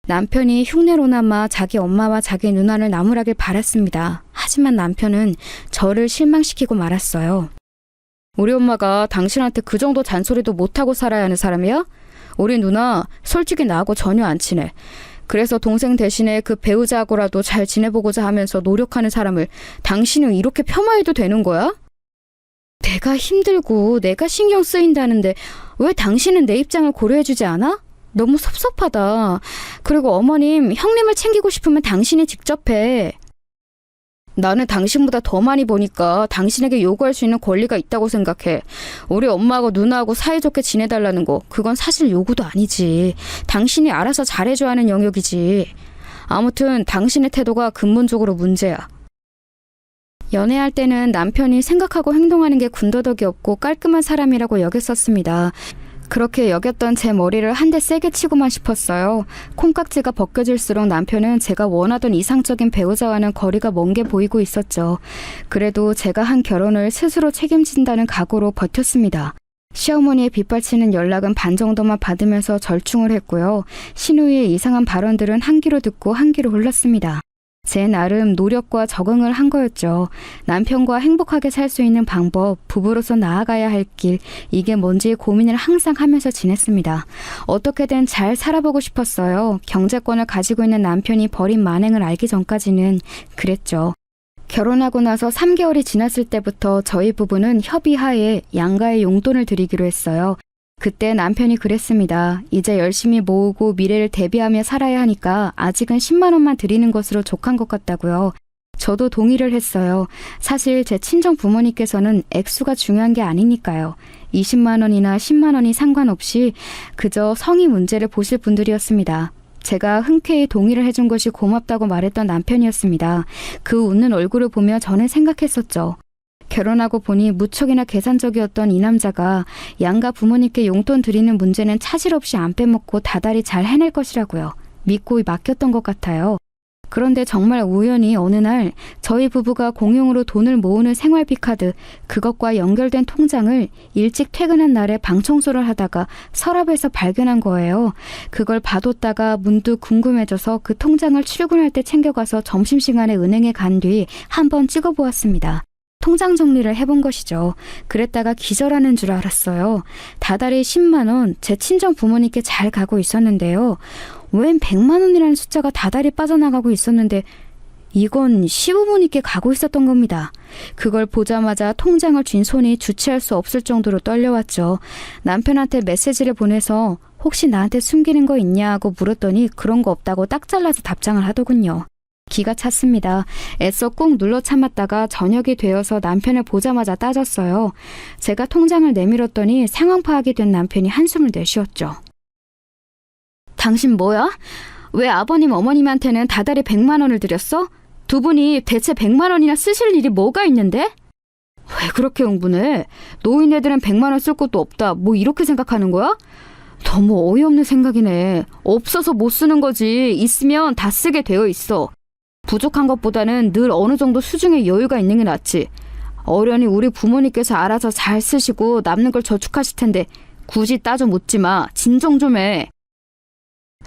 남편이 흉내로나마 자기 엄마와 자기 누나를 나무라길 바랐습니다. 하지만 남편은 저를 실망시키고 말았어요. 우리 엄마가 당신한테 그 정도 잔소리도 못하고 살아야 하는 사람이야? 우리 누나 솔직히 나하고 전혀 안 친해. 그래서 동생 대신에 그 배우자하고라도 잘 지내보고자 하면서 노력하는 사람을 당신은 이렇게 폄하해도 되는 거야? 내가 힘들고 내가 신경 쓰인다는데 왜 당신은 내 입장을 고려해주지 않아? 너무 섭섭하다. 그리고 어머님, 형님을 챙기고 싶으면 당신이 직접 해. 나는 당신보다 더 많이 보니까 당신에게 요구할 수 있는 권리가 있다고 생각해. 우리 엄마하고 누나하고 사이좋게 지내달라는 거, 그건 사실 요구도 아니지. 당신이 알아서 잘해줘야 하는 영역이지. 아무튼 당신의 태도가 근본적으로 문제야. 연애할 때는 남편이 생각하고 행동하는 게 군더더기 없고 깔끔한 사람이라고 여겼었습니다. 그렇게 여겼던 제 머리를 한 대 세게 치고만 싶었어요. 콩깍지가 벗겨질수록 남편은 제가 원하던 이상적인 배우자와는 거리가 먼 게 보이고 있었죠. 그래도 제가 한 결혼을 스스로 책임진다는 각오로 버텼습니다. 시어머니의 빗발치는 연락은 반 정도만 받으면서 절충을 했고요. 시누이의 이상한 발언들은 한 귀로 듣고 한 귀로 흘렀습니다. 제 나름 노력과 적응을 한 거였죠. 남편과 행복하게 살 수 있는 방법, 부부로서 나아가야 할 길, 이게 뭔지 고민을 항상 하면서 지냈습니다. 어떻게든 잘 살아보고 싶었어요. 경제권을 가지고 있는 남편이 벌인 만행을 알기 전까지는 그랬죠. 결혼하고 나서 3개월이 지났을 때부터 저희 부부는 협의하에 양가의 용돈을 드리기로 했어요. 그때 남편이 그랬습니다. 이제 열심히 모으고 미래를 대비하며 살아야 하니까 아직은 10만 원만 드리는 것으로 족한 것 같다고요. 저도 동의를 했어요. 사실 제 친정 부모님께서는 액수가 중요한 게 아니니까요. 20만 원이나 10만 원이 상관없이 그저 성의 문제를 보실 분들이었습니다. 제가 흔쾌히 동의를 해준 것이 고맙다고 말했던 남편이었습니다. 그 웃는 얼굴을 보며 저는 생각했었죠. 결혼하고 보니 무척이나 계산적이었던 이 남자가 양가 부모님께 용돈 드리는 문제는 차질 없이 안 빼먹고 다달이 잘 해낼 것이라고요. 믿고 맡겼던 것 같아요. 그런데 정말 우연히 어느 날 저희 부부가 공용으로 돈을 모으는 생활비 카드, 그것과 연결된 통장을 일찍 퇴근한 날에 방 청소를 하다가 서랍에서 발견한 거예요. 그걸 봐뒀다가 문득 궁금해져서 그 통장을 출근할 때 챙겨가서 점심시간에 은행에 간 뒤 한번 찍어보았습니다. 통장 정리를 해본 것이죠. 그랬다가 기절하는 줄 알았어요. 다달이 10만 원, 제 친정 부모님께 잘 가고 있었는데요. 웬 100만 원이라는 숫자가 다달이 빠져나가고 있었는데 이건 시부모님께 가고 있었던 겁니다. 그걸 보자마자 통장을 쥔 손이 주체할 수 없을 정도로 떨려왔죠. 남편한테 메시지를 보내서 혹시 나한테 숨기는 거 있냐고 물었더니 그런 거 없다고 딱 잘라서 답장을 하더군요. 기가 찼습니다. 애써 꾹 눌러 참았다가 저녁이 되어서 남편을 보자마자 따졌어요. 제가 통장을 내밀었더니 상황 파악이 된 남편이 한숨을 내쉬었죠. 당신 뭐야? 왜 아버님 어머님한테는 다달이 100만 원을 드렸어? 두 분이 대체 100만 원이나 쓰실 일이 뭐가 있는데? 왜 그렇게 흥분해? 노인네들은 100만 원 쓸 것도 없다. 뭐 이렇게 생각하는 거야? 너무 어이없는 생각이네. 없어서 못 쓰는 거지. 있으면 다 쓰게 되어 있어. 부족한 것보다는 늘 어느 정도 수중에 여유가 있는 게 낫지. 어련히 우리 부모님께서 알아서 잘 쓰시고 남는 걸 저축하실 텐데 굳이 따져 묻지 마. 진정 좀 해.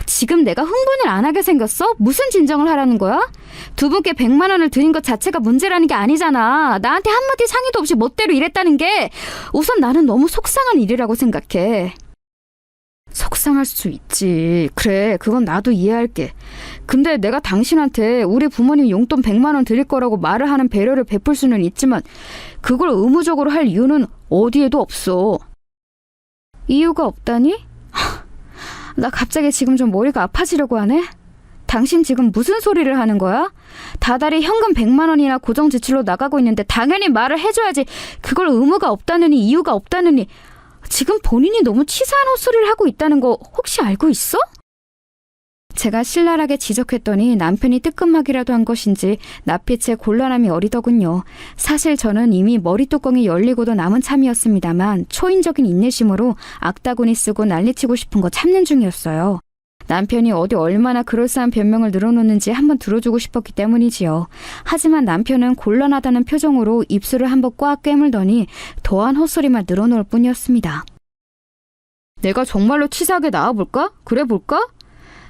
지금 내가 흥분을 안 하게 생겼어? 무슨 진정을 하라는 거야? 두 분께 100만 원을 드린 것 자체가 문제라는 게 아니잖아. 나한테 한마디 상의도 없이 멋대로 이랬다는 게 우선 나는 너무 속상한 일이라고 생각해. 속상할 수 있지. 그래, 그건 나도 이해할게. 근데 내가 당신한테 우리 부모님 용돈 100만 원 드릴 거라고 말을 하는 배려를 베풀 수는 있지만 그걸 의무적으로 할 이유는 어디에도 없어. 이유가 없다니? 나 갑자기 지금 좀 머리가 아파지려고 하네? 당신 지금 무슨 소리를 하는 거야? 다달이 현금 100만 원이나 고정 지출로 나가고 있는데 당연히 말을 해줘야지. 그걸 의무가 없다느니 이유가 없다느니. 지금 본인이 너무 치사한 헛소리를 하고 있다는 거 혹시 알고 있어? 제가 신랄하게 지적했더니 남편이 뜨끔하기라도 한 것인지 낯빛에 곤란함이 어리더군요. 사실 저는 이미 머리뚜껑이 열리고도 남은 참이었습니다만 초인적인 인내심으로 악다구니 쓰고 난리치고 싶은 거 참는 중이었어요. 남편이 어디 얼마나 그럴싸한 변명을 늘어놓는지 한번 들어주고 싶었기 때문이지요. 하지만 남편은 곤란하다는 표정으로 입술을 한번 꽉 깨물더니 더한 헛소리만 늘어놓을 뿐이었습니다. 내가 정말로 치사하게 나와볼까? 그래 볼까?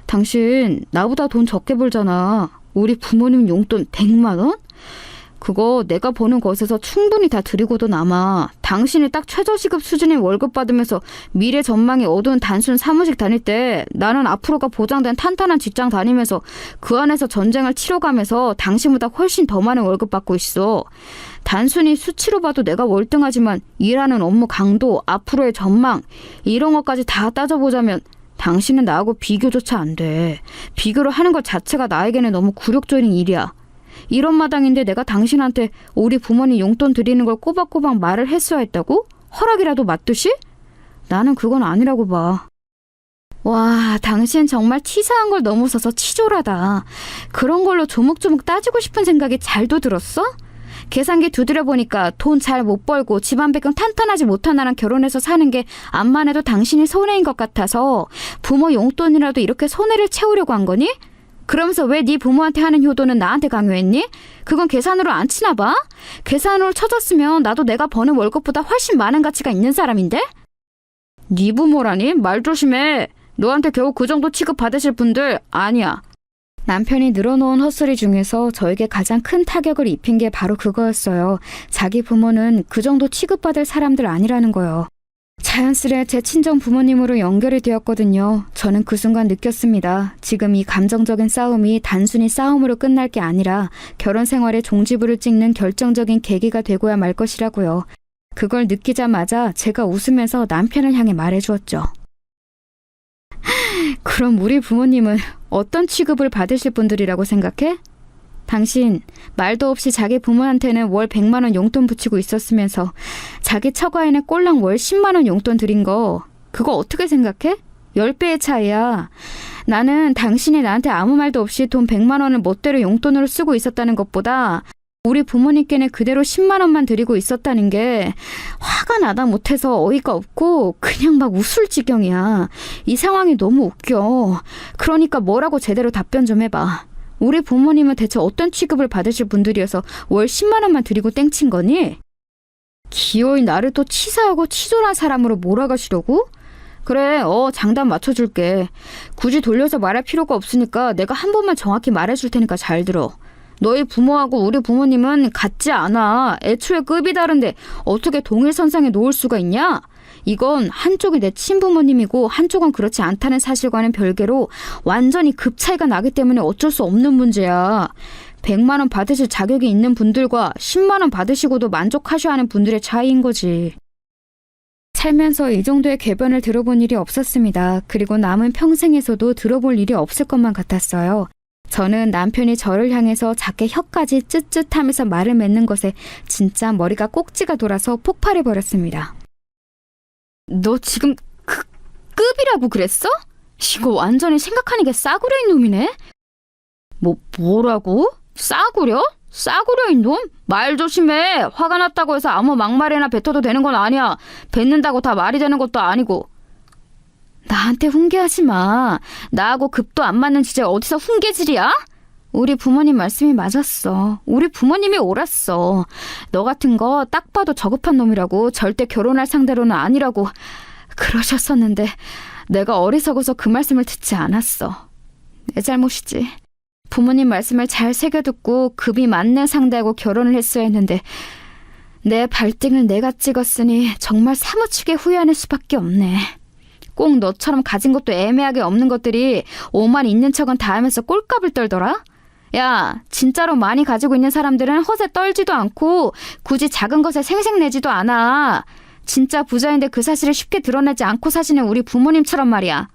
당신 나보다 돈 적게 벌잖아. 우리 부모님 용돈 100만 원? 그거 내가 버는 것에서 충분히 다 드리고도 남아. 당신이 딱 최저시급 수준의 월급 받으면서 미래 전망이 어두운 단순 사무직 다닐 때 나는 앞으로가 보장된 탄탄한 직장 다니면서 그 안에서 전쟁을 치러가면서 당신보다 훨씬 더 많은 월급 받고 있어. 단순히 수치로 봐도 내가 월등하지만 일하는 업무 강도, 앞으로의 전망 이런 것까지 다 따져보자면 당신은 나하고 비교조차 안 돼. 비교를 하는 것 자체가 나에게는 너무 굴욕적인 일이야. 이런 마당인데 내가 당신한테 우리 부모님 용돈 드리는 걸 꼬박꼬박 말을 했어야 했다고? 허락이라도 맞듯이? 나는 그건 아니라고 봐. 와, 당신 정말 치사한 걸 넘어서서 치졸하다. 그런 걸로 조목조목 따지고 싶은 생각이 잘도 들었어? 계산기 두드려 보니까 돈 잘 못 벌고 집안 배경 탄탄하지 못한 나랑 결혼해서 사는 게 암만 해도 당신이 손해인 것 같아서 부모 용돈이라도 이렇게 손해를 채우려고 한 거니? 그러면서 왜 네 부모한테 하는 효도는 나한테 강요했니? 그건 계산으로 안 치나 봐? 계산으로 쳐졌으면 나도 내가 버는 월급보다 훨씬 많은 가치가 있는 사람인데? 네 부모라니? 말 조심해. 너한테 겨우 그 정도 취급 받으실 분들 아니야. 남편이 늘어놓은 헛소리 중에서 저에게 가장 큰 타격을 입힌 게 바로 그거였어요. 자기 부모는 그 정도 취급받을 사람들 아니라는 거요. 자연스레 제 친정 부모님으로 연결이 되었거든요. 저는 그 순간 느꼈습니다. 지금 이 감정적인 싸움이 단순히 싸움으로 끝날 게 아니라 결혼 생활의 종지부를 찍는 결정적인 계기가 되고야 말 것이라고요. 그걸 느끼자마자 제가 웃으면서 남편을 향해 말해주었죠. 그럼 우리 부모님은 어떤 취급을 받으실 분들이라고 생각해? 당신 말도 없이 자기 부모한테는 월 100만 원 용돈 붙이고 있었으면서 자기 처가에는 꼴랑 월 10만 원 용돈 드린 거 그거 어떻게 생각해? 10배의 차이야. 나는 당신이 나한테 아무 말도 없이 돈 100만 원을 멋대로 용돈으로 쓰고 있었다는 것보다 우리 부모님께는 그대로 10만 원만 드리고 있었다는 게 화가 나다 못해서 어이가 없고 그냥 막 웃을 지경이야. 이 상황이 너무 웃겨. 그러니까 뭐라고 제대로 답변 좀 해봐. 우리 부모님은 대체 어떤 취급을 받으실 분들이어서 월 10만 원만 드리고 땡친 거니? 기어이 나를 또 치사하고 치졸한 사람으로 몰아가시려고? 그래, 장단 맞춰줄게. 굳이 돌려서 말할 필요가 없으니까 내가 한 번만 정확히 말해줄 테니까 잘 들어. 너희 부모하고 우리 부모님은 같지 않아. 애초에 급이 다른데 어떻게 동일선상에 놓을 수가 있냐? 이건 한쪽이 내 친부모님이고 한쪽은 그렇지 않다는 사실과는 별개로 완전히 급 차이가 나기 때문에 어쩔 수 없는 문제야. 100만 원 받으실 자격이 있는 분들과 10만 원 받으시고도 만족하셔야 하는 분들의 차이인 거지. 살면서 이 정도의 궤변을 들어본 일이 없었습니다. 그리고 남은 평생에서도 들어볼 일이 없을 것만 같았어요. 저는 남편이 저를 향해서 작게 혀까지 쯧쯧하면서 말을 맺는 것에 진짜 머리가 꼭지가 돌아서 폭발해버렸습니다. 너 지금 급이라고 그랬어? 이거 완전히 생각하는 게 싸구려인 놈이네? 뭐라고? 싸구려? 싸구려인 놈? 말 조심해. 화가 났다고 해서 아무 막말이나 뱉어도 되는 건 아니야. 뱉는다고 다 말이 되는 것도 아니고. 나한테 훈계하지 마. 나하고 급도 안 맞는 주제에 어디서 훈계질이야? 우리 부모님 말씀이 맞았어. 우리 부모님이 옳았어. 너 같은 거 딱 봐도 저급한 놈이라고, 절대 결혼할 상대로는 아니라고 그러셨었는데 내가 어리석어서 그 말씀을 듣지 않았어. 내 잘못이지. 부모님 말씀을 잘 새겨듣고 급이 맞는 상대하고 결혼을 했어야 했는데 내 발등을 내가 찍었으니 정말 사무치게 후회하는 수밖에 없네. 꼭 너처럼 가진 것도 애매하게 없는 것들이 오만 있는 척은 다 하면서 꼴값을 떨더라? 야, 진짜로 많이 가지고 있는 사람들은 허세 떨지도 않고 굳이 작은 것에 생색내지도 않아. 진짜 부자인데 그 사실을 쉽게 드러내지 않고 사시는 우리 부모님처럼 말이야.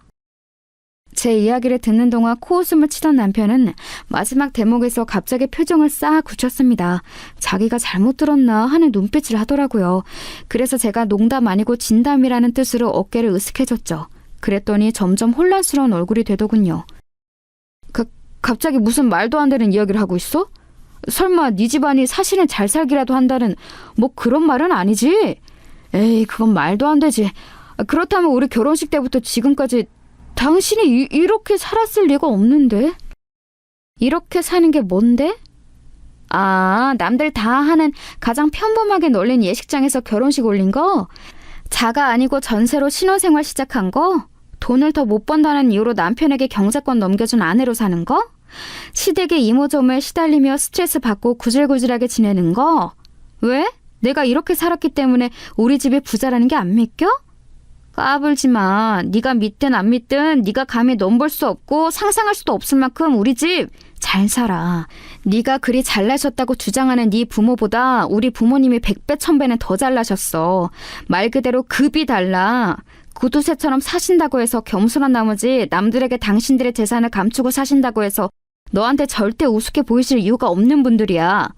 제 이야기를 듣는 동안 코웃음을 치던 남편은 마지막 대목에서 갑자기 표정을 싹 굳혔습니다. 자기가 잘못 들었나 하는 눈빛을 하더라고요. 그래서 제가 농담 아니고 진담이라는 뜻으로 어깨를 으쓱해줬죠. 그랬더니 점점 혼란스러운 얼굴이 되더군요. 갑자기 무슨 말도 안 되는 이야기를 하고 있어? 설마 네 집안이 사실은 잘 살기라도 한다는 뭐 그런 말은 아니지? 에이, 그건 말도 안 되지. 그렇다면 우리 결혼식 때부터 지금까지 당신이 이렇게 살았을 리가 없는데? 이렇게 사는 게 뭔데? 아, 남들 다 하는 가장 평범하게 널린 예식장에서 결혼식 올린 거? 자가 아니고 전세로 신혼생활 시작한 거? 돈을 더 못 번다는 이유로 남편에게 경제권 넘겨준 아내로 사는 거? 시댁의 이모저모에 시달리며 스트레스 받고 구질구질하게 지내는 거? 왜? 내가 이렇게 살았기 때문에 우리 집이 부자라는 게 안 믿겨? 까불지 마. 네가 믿든 안 믿든 네가 감히 넘볼 수 없고 상상할 수도 없을 만큼 우리 집 잘 살아. 네가 그리 잘나셨다고 주장하는 네 부모보다 우리 부모님이 100배 1000배는 더 잘나셨어. 말 그대로 급이 달라. 구두쇠처럼 사신다고 해서 겸손한 나머지 남들에게 당신들의 재산을 감추고 사신다고 해서 너한테 절대 우습게 보이실 이유가 없는 분들이야.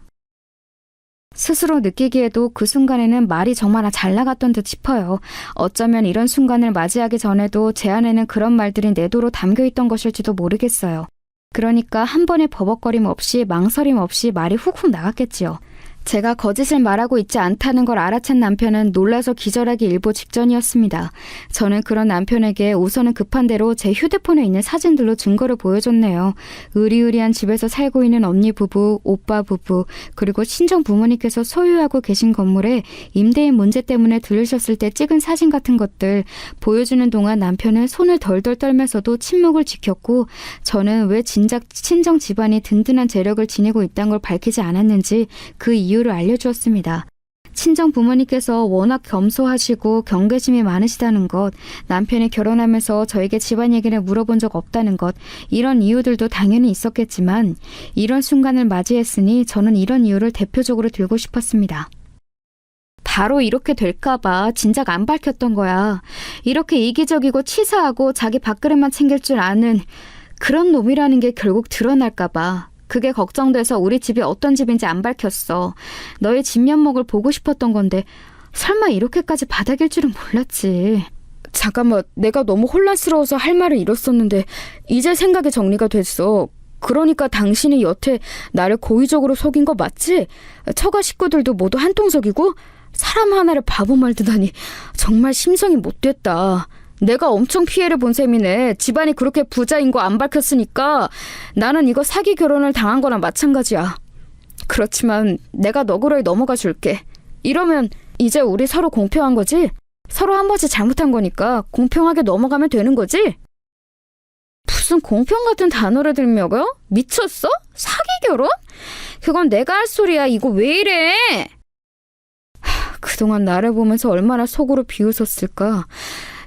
스스로 느끼기에도 그 순간에는 말이 정말 잘 나갔던 듯 싶어요. 어쩌면 이런 순간을 맞이하기 전에도 제 안에는 그런 말들이 내도로 담겨있던 것일지도 모르겠어요. 그러니까 한 번의 버벅거림 없이 망설임 없이 말이 훅훅 나갔겠지요. 제가 거짓을 말하고 있지 않다는 걸 알아챈 남편은 놀라서 기절하기 일보 직전이었습니다. 저는 그런 남편에게 우선은 급한 대로 제 휴대폰에 있는 사진들로 증거를 보여줬네요. 의리의리한 집에서 살고 있는 언니 부부, 오빠 부부, 그리고 친정 부모님께서 소유하고 계신 건물에 임대인 문제 때문에 들르셨을 때 찍은 사진 같은 것들 보여주는 동안 남편은 손을 덜덜 떨면서도 침묵을 지켰고, 저는 왜 진작 친정 집안이 든든한 재력을 지니고 있다는 걸 밝히지 않았는지 그 이유를 알려주었습니다. 친정 부모님께서 워낙 겸손하시고 경계심이 많으시다는 것, 남편이 결혼하면서 저에게 집안 얘기를 물어본 적 없다는 것, 이런 이유들도 당연히 있었겠지만 이런 순간을 맞이했으니 저는 이런 이유를 대표적으로 들고 싶었습니다. 바로 이렇게 될까봐 진작 안 밝혔던 거야. 이렇게 이기적이고 치사하고 자기 밥그릇만 챙길 줄 아는 그런 놈이라는 게 결국 드러날까봐. 그게 걱정돼서 우리 집이 어떤 집인지 안 밝혔어. 너의 진면목을 보고 싶었던 건데 설마 이렇게까지 바닥일 줄은 몰랐지. 잠깐만, 내가 너무 혼란스러워서 할 말을 잃었었는데 이제 생각이 정리가 됐어. 그러니까 당신이 여태 나를 고의적으로 속인 거 맞지? 처가 식구들도 모두 한통속이고 사람 하나를 바보 말듯하니 정말 심성이 못됐다. 내가 엄청 피해를 본 셈이네. 집안이 그렇게 부자인 거 안 밝혔으니까 나는 이거 사기 결혼을 당한 거나 마찬가지야. 그렇지만 내가 너그러이 넘어가 줄게. 이러면 이제 우리 서로 공평한 거지? 서로 한 번씩 잘못한 거니까 공평하게 넘어가면 되는 거지? 무슨 공평 같은 단어를 들먹여? 미쳤어? 사기 결혼? 그건 내가 할 소리야. 이거 왜 이래? 그동안 나를 보면서 얼마나 속으로 비웃었을까.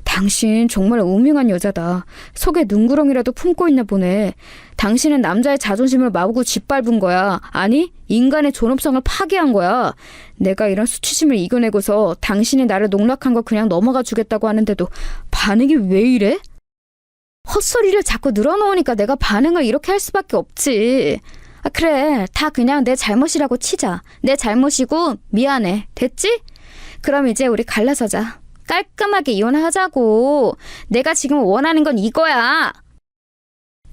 당신 정말 우명한 여자다. 속에 눈구렁이라도 품고 있나 보네. 당신은 남자의 자존심을 마구고 짓밟은 거야. 아니, 인간의 존엄성을 파괴한 거야. 내가 이런 수치심을 이겨내고서 당신이 나를 농락한 거 그냥 넘어가 주겠다고 하는데도 반응이 왜 이래? 헛소리를 자꾸 늘어놓으니까 내가 반응을 이렇게 할 수밖에 없지. 아, 그래, 다 그냥 내 잘못이라고 치자. 내 잘못이고 미안해. 됐지? 그럼 이제 우리 갈라서자. 깔끔하게 이혼하자고. 내가 지금 원하는 건 이거야.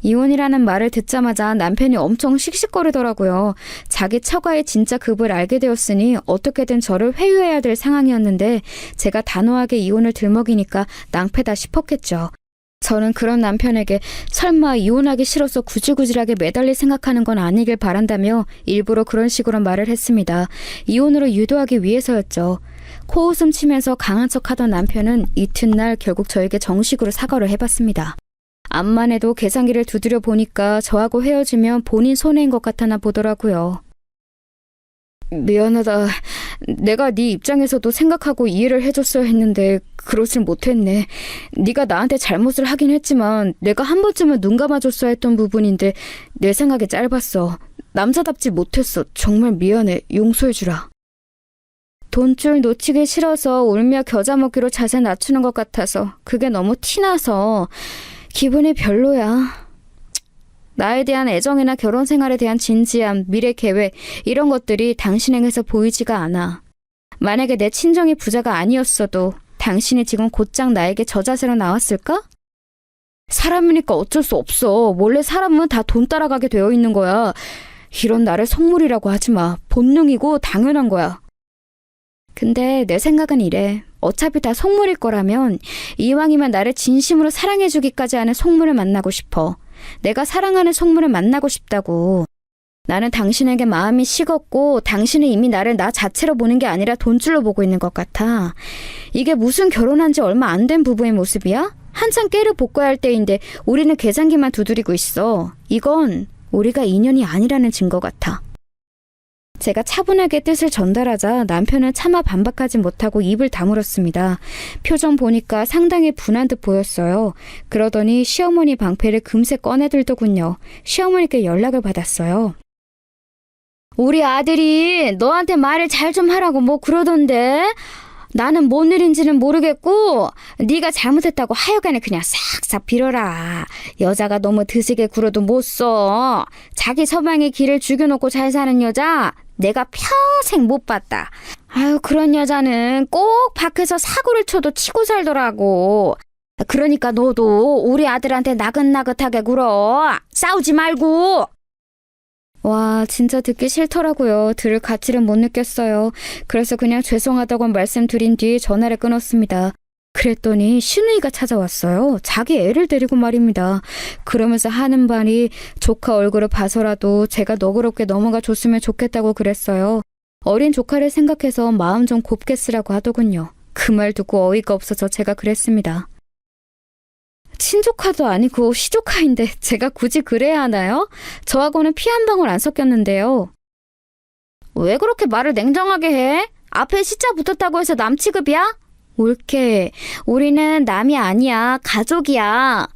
이혼이라는 말을 듣자마자 남편이 엄청 씩씩거리더라고요. 자기 처가의 진짜 급을 알게 되었으니 어떻게든 저를 회유해야 될 상황이었는데 제가 단호하게 이혼을 들먹이니까 낭패다 싶었겠죠. 저는 그런 남편에게 설마 이혼하기 싫어서 구질구질하게 매달릴 생각하는 건 아니길 바란다며 일부러 그런 식으로 말을 했습니다. 이혼으로 유도하기 위해서였죠. 코웃음 치면서 강한 척하던 남편은 이튿날 결국 저에게 정식으로 사과를 해봤습니다. 암만 해도 계산기를 두드려 보니까 저하고 헤어지면 본인 손해인 것 같아나 보더라고요. 미안하다. 내가 네 입장에서도 생각하고 이해를 해줬어야 했는데 그러질 못했네. 네가 나한테 잘못을 하긴 했지만 내가 한 번쯤은 눈 감아줬어야 했던 부분인데 내 생각에 짧았어. 남자답지 못했어. 정말 미안해. 용서해주라. 돈줄 놓치기 싫어서 울며 겨자 먹기로 자세 낮추는 것 같아서 그게 너무 티나서 기분이 별로야. 나에 대한 애정이나 결혼 생활에 대한 진지함, 미래 계획 이런 것들이 당신에게서 보이지가 않아. 만약에 내 친정이 부자가 아니었어도 당신이 지금 곧장 나에게 저 자세로 나왔을까? 사람이니까 어쩔 수 없어. 원래 사람은 다 돈 따라가게 되어 있는 거야. 이런 나를 속물이라고 하지 마. 본능이고 당연한 거야. 근데 내 생각은 이래. 어차피 다 속물일 거라면 이왕이면 나를 진심으로 사랑해주기까지 하는 속물을 만나고 싶어. 내가 사랑하는 속물을 만나고 싶다고. 나는 당신에게 마음이 식었고 당신은 이미 나를 나 자체로 보는 게 아니라 돈줄로 보고 있는 것 같아. 이게 무슨 결혼한 지 얼마 안 된 부부의 모습이야? 한창 깨를 볶아야 할 때인데 우리는 계산기만 두드리고 있어. 이건 우리가 인연이 아니라는 증거 같아. 제가 차분하게 뜻을 전달하자 남편은 차마 반박하지 못하고 입을 다물었습니다. 표정 보니까 상당히 분한 듯 보였어요. 그러더니 시어머니 방패를 금세 꺼내들더군요. 시어머니께 연락을 받았어요. 우리 아들이 너한테 말을 잘 좀 하라고 뭐 그러던데? 나는 뭔 일인지는 모르겠고 네가 잘못했다고 하여간에 그냥 싹싹 빌어라. 여자가 너무 드세게 굴어도 못 써. 자기 서방의 길을 죽여놓고 잘 사는 여자 내가 평생 못 봤다. 아유, 그런 여자는 꼭 밖에서 사고를 쳐도 치고 살더라고. 그러니까 너도 우리 아들한테 나긋나긋하게 굴어. 싸우지 말고. 와, 진짜 듣기 싫더라고요. 들을 가치를 못 느꼈어요. 그래서 그냥 죄송하다고 말씀드린 뒤 전화를 끊었습니다. 그랬더니 시누이가 찾아왔어요. 자기 애를 데리고 말입니다. 그러면서 하는 말이 조카 얼굴을 봐서라도 제가 너그럽게 넘어가 줬으면 좋겠다고 그랬어요. 어린 조카를 생각해서 마음 좀 곱게 쓰라고 하더군요. 그 말 듣고 어이가 없어서 제가 그랬습니다. 친조카도 아니고 시조카인데 제가 굳이 그래야 하나요? 저하고는 피 한 방울 안 섞였는데요. 왜 그렇게 말을 냉정하게 해? 앞에 시자 붙었다고 해서 남 취급이야? 옳게. 우리는 남이 아니야. 가족이야.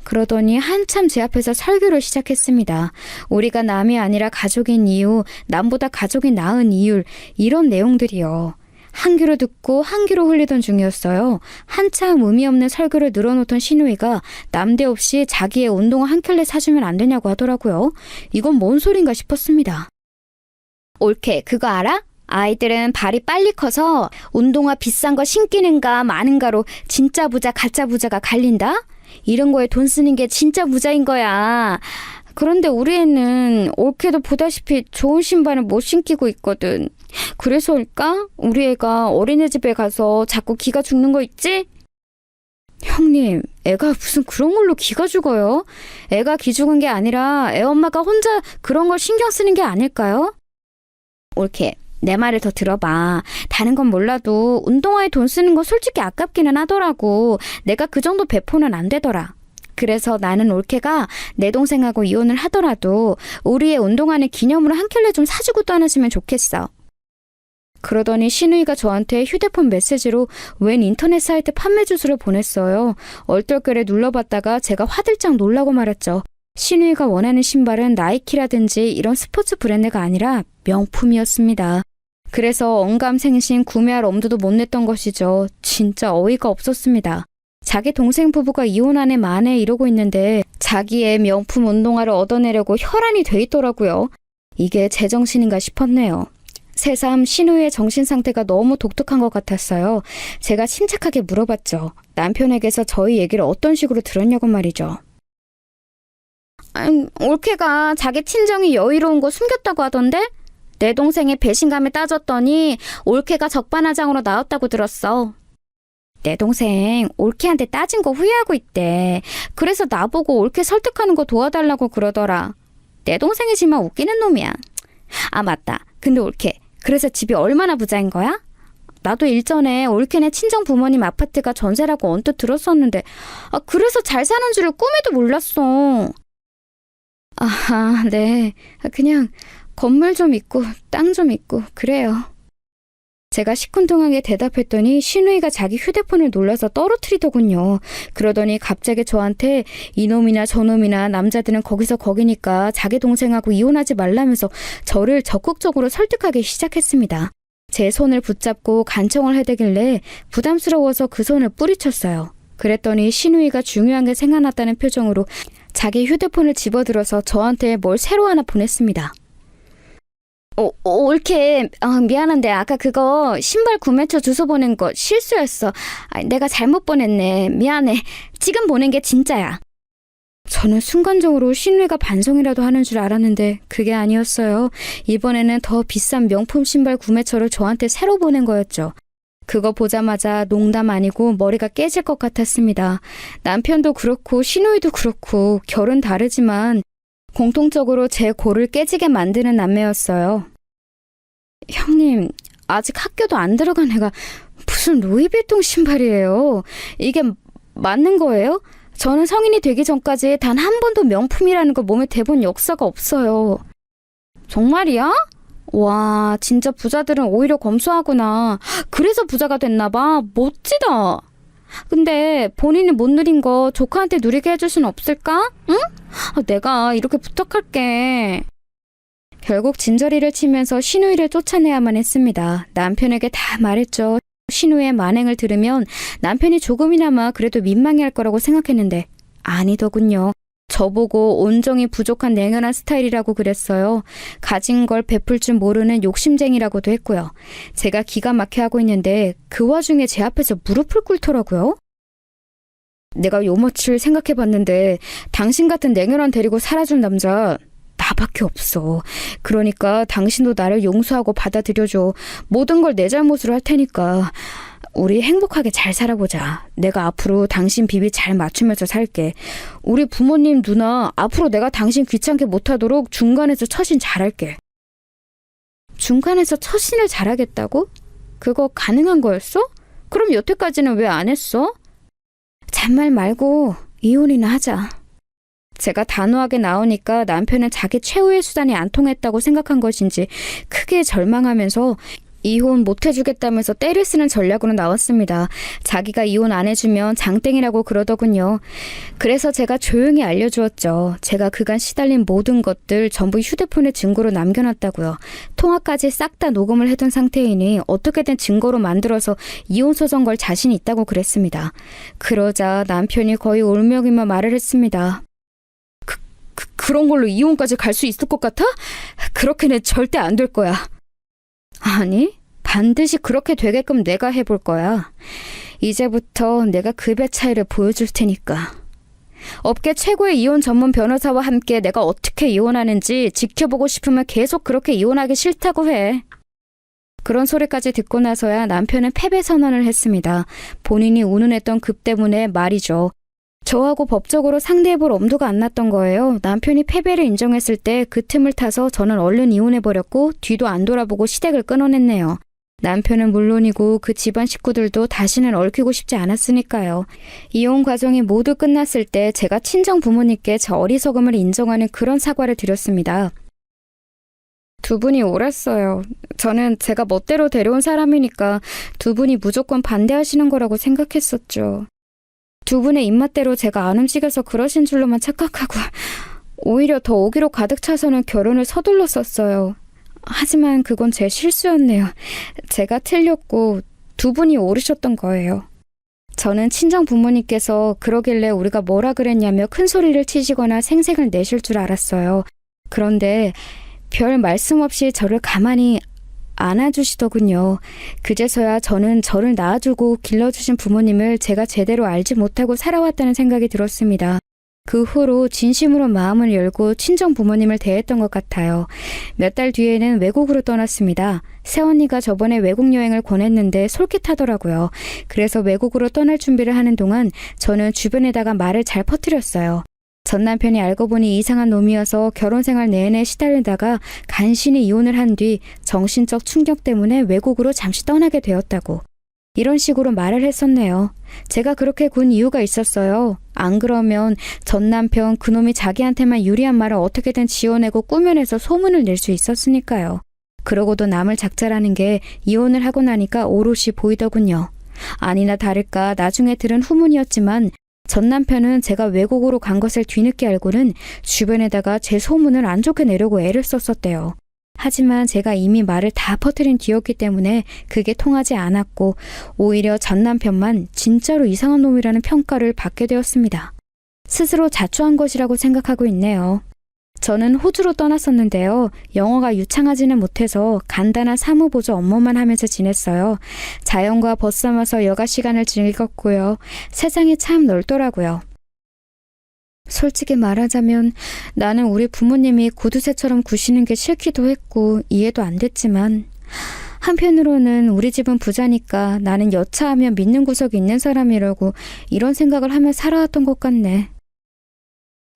그러더니 한참 제 앞에서 설교를 시작했습니다. 우리가 남이 아니라 가족인 이유, 남보다 가족이 나은 이유, 이런 내용들이요. 한 귀로 듣고 한 귀로 흘리던 중이었어요. 한참 의미 없는 설교를 늘어놓던 시누이가 남대없이 자기의 운동화 한 켤레 사주면 안 되냐고 하더라고요. 이건 뭔 소린가 싶었습니다. 옳게, 그거 알아? 아이들은 발이 빨리 커서 운동화 비싼 거 신기는가 마는가로 진짜 부자 가짜 부자가 갈린다? 이런 거에 돈 쓰는 게 진짜 부자인 거야. 그런데 우리 애는 옳게도 보다시피 좋은 신발을 못 신기고 있거든. 그래서일까? 우리 애가 어린이집에 가서 자꾸 기가 죽는 거 있지? 형님, 애가 무슨 그런 걸로 기가 죽어요? 애가 기 죽은 게 아니라 애 엄마가 혼자 그런 걸 신경 쓰는 게 아닐까요? 옳게, 내 말을 더 들어봐. 다른 건 몰라도 운동화에 돈 쓰는 거 솔직히 아깝기는 하더라고. 내가 그 정도 배포는 안 되더라. 그래서 나는 옳게가 내 동생하고 이혼을 하더라도 우리의 운동화는 기념으로 한 켤레 좀 사주고 떠나시면 좋겠어. 그러더니 시누이가 저한테 휴대폰 메시지로 웬 인터넷 사이트 판매 주소를 보냈어요. 얼떨결에 눌러봤다가 제가 화들짝 놀라고 말았죠. 시누이가 원하는 신발은 나이키라든지 이런 스포츠 브랜드가 아니라 명품이었습니다. 그래서 언감생심 구매할 엄두도 못 냈던 것이죠. 진짜 어이가 없었습니다. 자기 동생 부부가 이혼한 해 만에 이러고 있는데 자기의 명품 운동화를 얻어내려고 혈안이 돼 있더라고요. 이게 제정신인가 싶었네요. 새삼 신우의 정신 상태가 너무 독특한 것 같았어요. 제가 침착하게 물어봤죠. 남편에게서 저희 얘기를 어떤 식으로 들었냐고 말이죠. 옳게가 자기 친정이 여유로운 거 숨겼다고 하던데? 내 동생의 배신감에 따졌더니 옳게가 적반하장으로 나왔다고 들었어. 내 동생 옳게한테 따진 거 후회하고 있대. 그래서 나보고 옳게 설득하는 거 도와달라고 그러더라. 내 동생이지만 웃기는 놈이야. 아, 맞다. 근데 옳게, 그래서 집이 얼마나 부자인 거야? 나도 일전에 옳게네 친정 부모님 아파트가 전세라고 언뜻 들었었는데 그래서 잘 사는 줄을 꿈에도 몰랐어. 아, 네. 그냥 건물 좀 있고 땅 좀 있고 그래요. 제가 시큰둥하게 대답했더니 시누이가 자기 휴대폰을 놀라서 떨어뜨리더군요. 그러더니 갑자기 저한테 이놈이나 저놈이나 남자들은 거기서 거기니까 자기 동생하고 이혼하지 말라면서 저를 적극적으로 설득하기 시작했습니다. 제 손을 붙잡고 간청을 해대길래 부담스러워서 그 손을 뿌리쳤어요. 그랬더니 신우이가 중요한 게 생각났다는 표정으로 자기 휴대폰을 집어들어서 저한테 뭘 새로 하나 보냈습니다. 올케, 미안한데 아까 그거 신발 구매처 주소 보낸 거 실수였어. 내가 잘못 보냈네. 미안해. 지금 보낸 게 진짜야. 저는 순간적으로 신우이가 반성이라도 하는 줄 알았는데 그게 아니었어요. 이번에는 더 비싼 명품 신발 구매처를 저한테 새로 보낸 거였죠. 그거 보자마자 농담 아니고 머리가 깨질 것 같았습니다. 남편도 그렇고 신우이도 그렇고 결은 다르지만 공통적으로 제 골을 깨지게 만드는 남매였어요. 형님, 아직 학교도 안 들어간 애가 무슨 루이비통 신발이에요. 이게 맞는 거예요? 저는 성인이 되기 전까지 단 한 번도 명품이라는 걸 몸에 대본 역사가 없어요. 정말이야? 와, 진짜 부자들은 오히려 검소하구나. 그래서 부자가 됐나 봐. 멋지다. 근데 본인이 못 누린 거 조카한테 누리게 해줄 순 없을까? 응? 내가 이렇게 부탁할게. 결국 진저리를 치면서 신우이를 쫓아내야만 했습니다. 남편에게 다 말했죠. 신우의 만행을 들으면 남편이 조금이나마 그래도 민망해할 거라고 생각했는데 아니더군요. 저보고 온종일 부족한 냉혈한 스타일이라고 그랬어요. 가진 걸 베풀 줄 모르는 욕심쟁이라고도 했고요. 제가 기가 막혀 하고 있는데 그 와중에 제 앞에서 무릎을 꿇더라고요. 내가 요모칠 생각해봤는데 당신 같은 냉혈한 데리고 살아준 남자 나밖에 없어. 그러니까 당신도 나를 용서하고 받아들여줘. 모든 걸 내 잘못으로 할 테니까 우리 행복하게 잘 살아보자. 내가 앞으로 당신 비비 잘 맞추면서 살게. 우리 부모님 누나 앞으로 내가 당신 귀찮게 못하도록 중간에서 처신 잘할게. 중간에서 처신을 잘하겠다고? 그거 가능한 거였어? 그럼 여태까지는 왜 안 했어? 잔말 말고 이혼이나 하자. 제가 단호하게 나오니까 남편은 자기 최후의 수단이 안 통했다고 생각한 것인지 크게 절망하면서 이혼 못 해주겠다면서 때를 쓰는 전략으로 나왔습니다. 자기가 이혼 안 해주면 장땡이라고 그러더군요. 그래서 제가 조용히 알려주었죠. 제가 그간 시달린 모든 것들 전부 휴대폰에 증거로 남겨놨다고요. 통화까지 싹 다 녹음을 해둔 상태이니 어떻게든 증거로 만들어서 이혼 소송 걸 자신이 있다고 그랬습니다. 그러자 남편이 거의 울먹이며 말을 했습니다. 그런 걸로 이혼까지 갈 수 있을 것 같아? 그렇게는 절대 안 될 거야. 아니, 반드시 그렇게 되게끔 내가 해볼 거야. 이제부터 내가 급의 차이를 보여줄 테니까. 업계 최고의 이혼 전문 변호사와 함께 내가 어떻게 이혼하는지 지켜보고 싶으면 계속 그렇게 이혼하기 싫다고 해. 그런 소리까지 듣고 나서야 남편은 패배 선언을 했습니다. 본인이 운운했던 급 때문에 말이죠. 저하고 법적으로 상대해볼 엄두가 안 났던 거예요. 남편이 패배를 인정했을 때 그 틈을 타서 저는 얼른 이혼해버렸고 뒤도 안 돌아보고 시댁을 끊어냈네요. 남편은 물론이고 그 집안 식구들도 다시는 얽히고 싶지 않았으니까요. 이혼 과정이 모두 끝났을 때 제가 친정 부모님께 제 어리석음을 인정하는 그런 사과를 드렸습니다. 두 분이 옳았어요. 저는 제가 멋대로 데려온 사람이니까 두 분이 무조건 반대하시는 거라고 생각했었죠. 두 분의 입맛대로 제가 안 움직여서 그러신 줄로만 착각하고 오히려 더 오기로 가득 차서는 결혼을 서둘렀었어요. 하지만 그건 제 실수였네요. 제가 틀렸고 두 분이 옳으셨던 거예요. 저는 친정 부모님께서 그러길래 우리가 뭐라 그랬냐며 큰 소리를 치시거나 생색을 내실 줄 알았어요. 그런데 별 말씀 없이 저를 가만히 안아주시더군요. 그제서야 저는 저를 낳아주고 길러주신 부모님을 제가 제대로 알지 못하고 살아왔다는 생각이 들었습니다. 그 후로 진심으로 마음을 열고 친정 부모님을 대했던 것 같아요. 몇 달 뒤에는 외국으로 떠났습니다. 새언니가 저번에 외국 여행을 권했는데 솔깃하더라고요. 그래서 외국으로 떠날 준비를 하는 동안 저는 주변에다가 말을 잘 퍼뜨렸어요. 전 남편이 알고 보니 이상한 놈이어서 결혼 생활 내내 시달리다가 간신히 이혼을 한 뒤 정신적 충격 때문에 외국으로 잠시 떠나게 되었다고. 이런 식으로 말을 했었네요. 제가 그렇게 군 이유가 있었어요. 안 그러면 전 남편 그놈이 자기한테만 유리한 말을 어떻게든 지어내고 꾸며내서 소문을 낼 수 있었으니까요. 그러고도 남을 작자라는 게 이혼을 하고 나니까 오롯이 보이더군요. 아니나 다를까 나중에 들은 후문이었지만 전 남편은 제가 외국으로 간 것을 뒤늦게 알고는 주변에다가 제 소문을 안 좋게 내려고 애를 썼었대요. 하지만 제가 이미 말을 다 퍼뜨린 뒤였기 때문에 그게 통하지 않았고 오히려 전 남편만 진짜로 이상한 놈이라는 평가를 받게 되었습니다. 스스로 자초한 것이라고 생각하고 있네요. 저는 호주로 떠났었는데요. 영어가 유창하지는 못해서 간단한 사무보조 업무만 하면서 지냈어요. 자연과 벗삼아서 여가 시간을 즐겼고요. 세상이 참 넓더라고요. 솔직히 말하자면 나는 우리 부모님이 구두쇠처럼 구시는 게 싫기도 했고 이해도 안 됐지만 한편으로는 우리 집은 부자니까 나는 여차하면 믿는 구석이 있는 사람이라고 이런 생각을 하며 살아왔던 것 같네.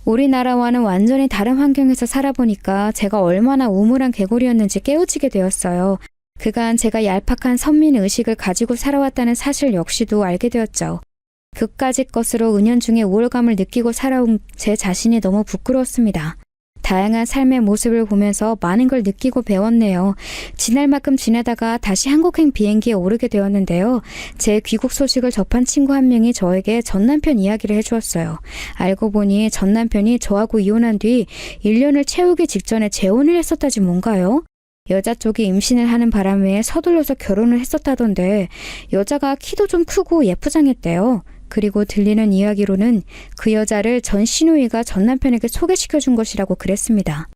우리나라와는 완전히 다른 환경에서 살아보니까 제가 얼마나 우물한 개구리였는지 깨우치게 되었어요. 그간 제가 얄팍한 선민의식을 가지고 살아왔다는 사실 역시도 알게 되었죠. 그까짓 것으로 은연중에 우월감을 느끼고 살아온 제 자신이 너무 부끄러웠습니다. 다양한 삶의 모습을 보면서 많은 걸 느끼고 배웠네요. 지날 만큼 지내다가 다시 한국행 비행기에 오르게 되었는데요. 제 귀국 소식을 접한 친구 한 명이 저에게 전 남편 이야기를 해주었어요. 알고 보니 전 남편이 저하고 이혼한 뒤 1년을 채우기 직전에 재혼을 했었다지 뭔가요? 여자 쪽이 임신을 하는 바람에 서둘러서 결혼을 했었다던데 여자가 키도 좀 크고 예쁘장했대요. 그리고 들리는 이야기로는 그 여자를 전 시누이가 전 남편에게 소개시켜준 것이라고 그랬습니다.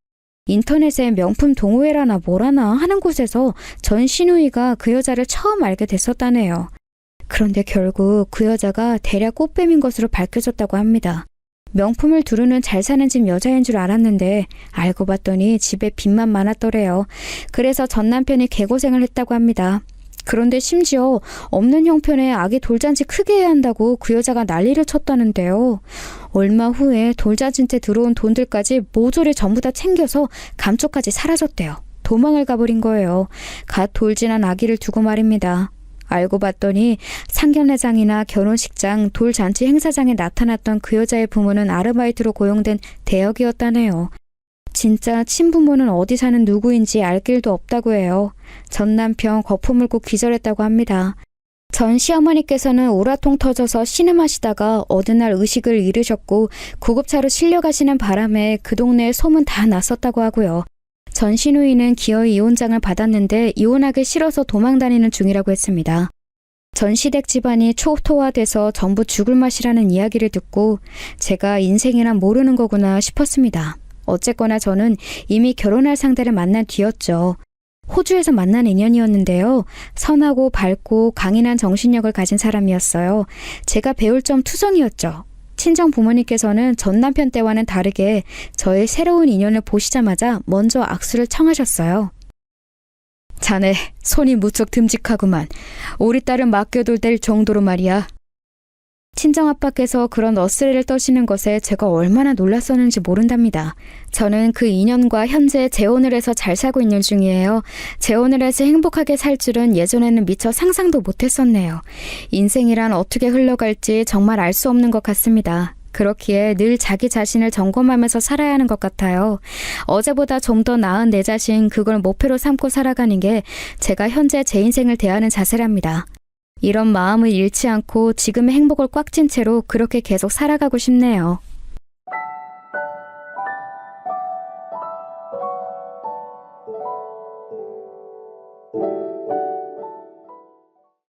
인터넷에 명품 동호회라나 뭐라나 하는 곳에서 전 시누이가 그 여자를 처음 알게 됐었다네요. 그런데 결국 그 여자가 대략 꽃뱀인 것으로 밝혀졌다고 합니다. 명품을 두르는 잘 사는 집 여자인 줄 알았는데 알고 봤더니 집에 빚만 많았더래요. 그래서 전 남편이 개고생을 했다고 합니다. 그런데 심지어 없는 형편에 아기 돌잔치 크게 해야 한다고 그 여자가 난리를 쳤다는데요. 얼마 후에 돌잔치 때 들어온 돈들까지 모조리 전부 다 챙겨서 감쪽까지 사라졌대요. 도망을 가버린 거예요. 갓 돌진한 아기를 두고 말입니다. 알고 봤더니 상견례장이나 결혼식장, 돌잔치 행사장에 나타났던 그 여자의 부모는 아르바이트로 고용된 대역이었다네요. 진짜 친부모는 어디 사는 누구인지 알 길도 없다고 해요. 전 남편 거품을 고 기절했다고 합니다. 전 시어머니께서는 오라통 터져서 신음하시다가 어느 날 의식을 잃으셨고 구급차로 실려가시는 바람에 그 동네에 소문 다 났었다고 하고요. 전 시누이는 기어이 이혼장을 받았는데 이혼하기 싫어서 도망다니는 중이라고 했습니다. 전 시댁 집안이 초토화돼서 전부 죽을 맛이라는 이야기를 듣고 제가 인생이란 모르는 거구나 싶었습니다. 어쨌거나 저는 이미 결혼할 상대를 만난 뒤였죠. 호주에서 만난 인연이었는데요. 선하고 밝고 강인한 정신력을 가진 사람이었어요. 제가 배울 점 투성이었죠. 친정 부모님께서는 전 남편 때와는 다르게 저의 새로운 인연을 보시자마자 먼저 악수를 청하셨어요. 자네 손이 무척 듬직하구만. 우리 딸은 맡겨둘 될 정도로 말이야. 친정아빠께서 그런 어스레를 떠시는 것에 제가 얼마나 놀랐었는지 모른답니다. 저는 그 2년과 현재 재혼을 해서 잘 살고 있는 중이에요. 재혼을 해서 행복하게 살 줄은 예전에는 미처 상상도 못했었네요. 인생이란 어떻게 흘러갈지 정말 알 수 없는 것 같습니다. 그렇기에 늘 자기 자신을 점검하면서 살아야 하는 것 같아요. 어제보다 좀 더 나은 내 자신, 그걸 목표로 삼고 살아가는 게 제가 현재 제 인생을 대하는 자세랍니다. 이런 마음을 잃지 않고 지금의 행복을 꽉 쥔 채로 그렇게 계속 살아가고 싶네요.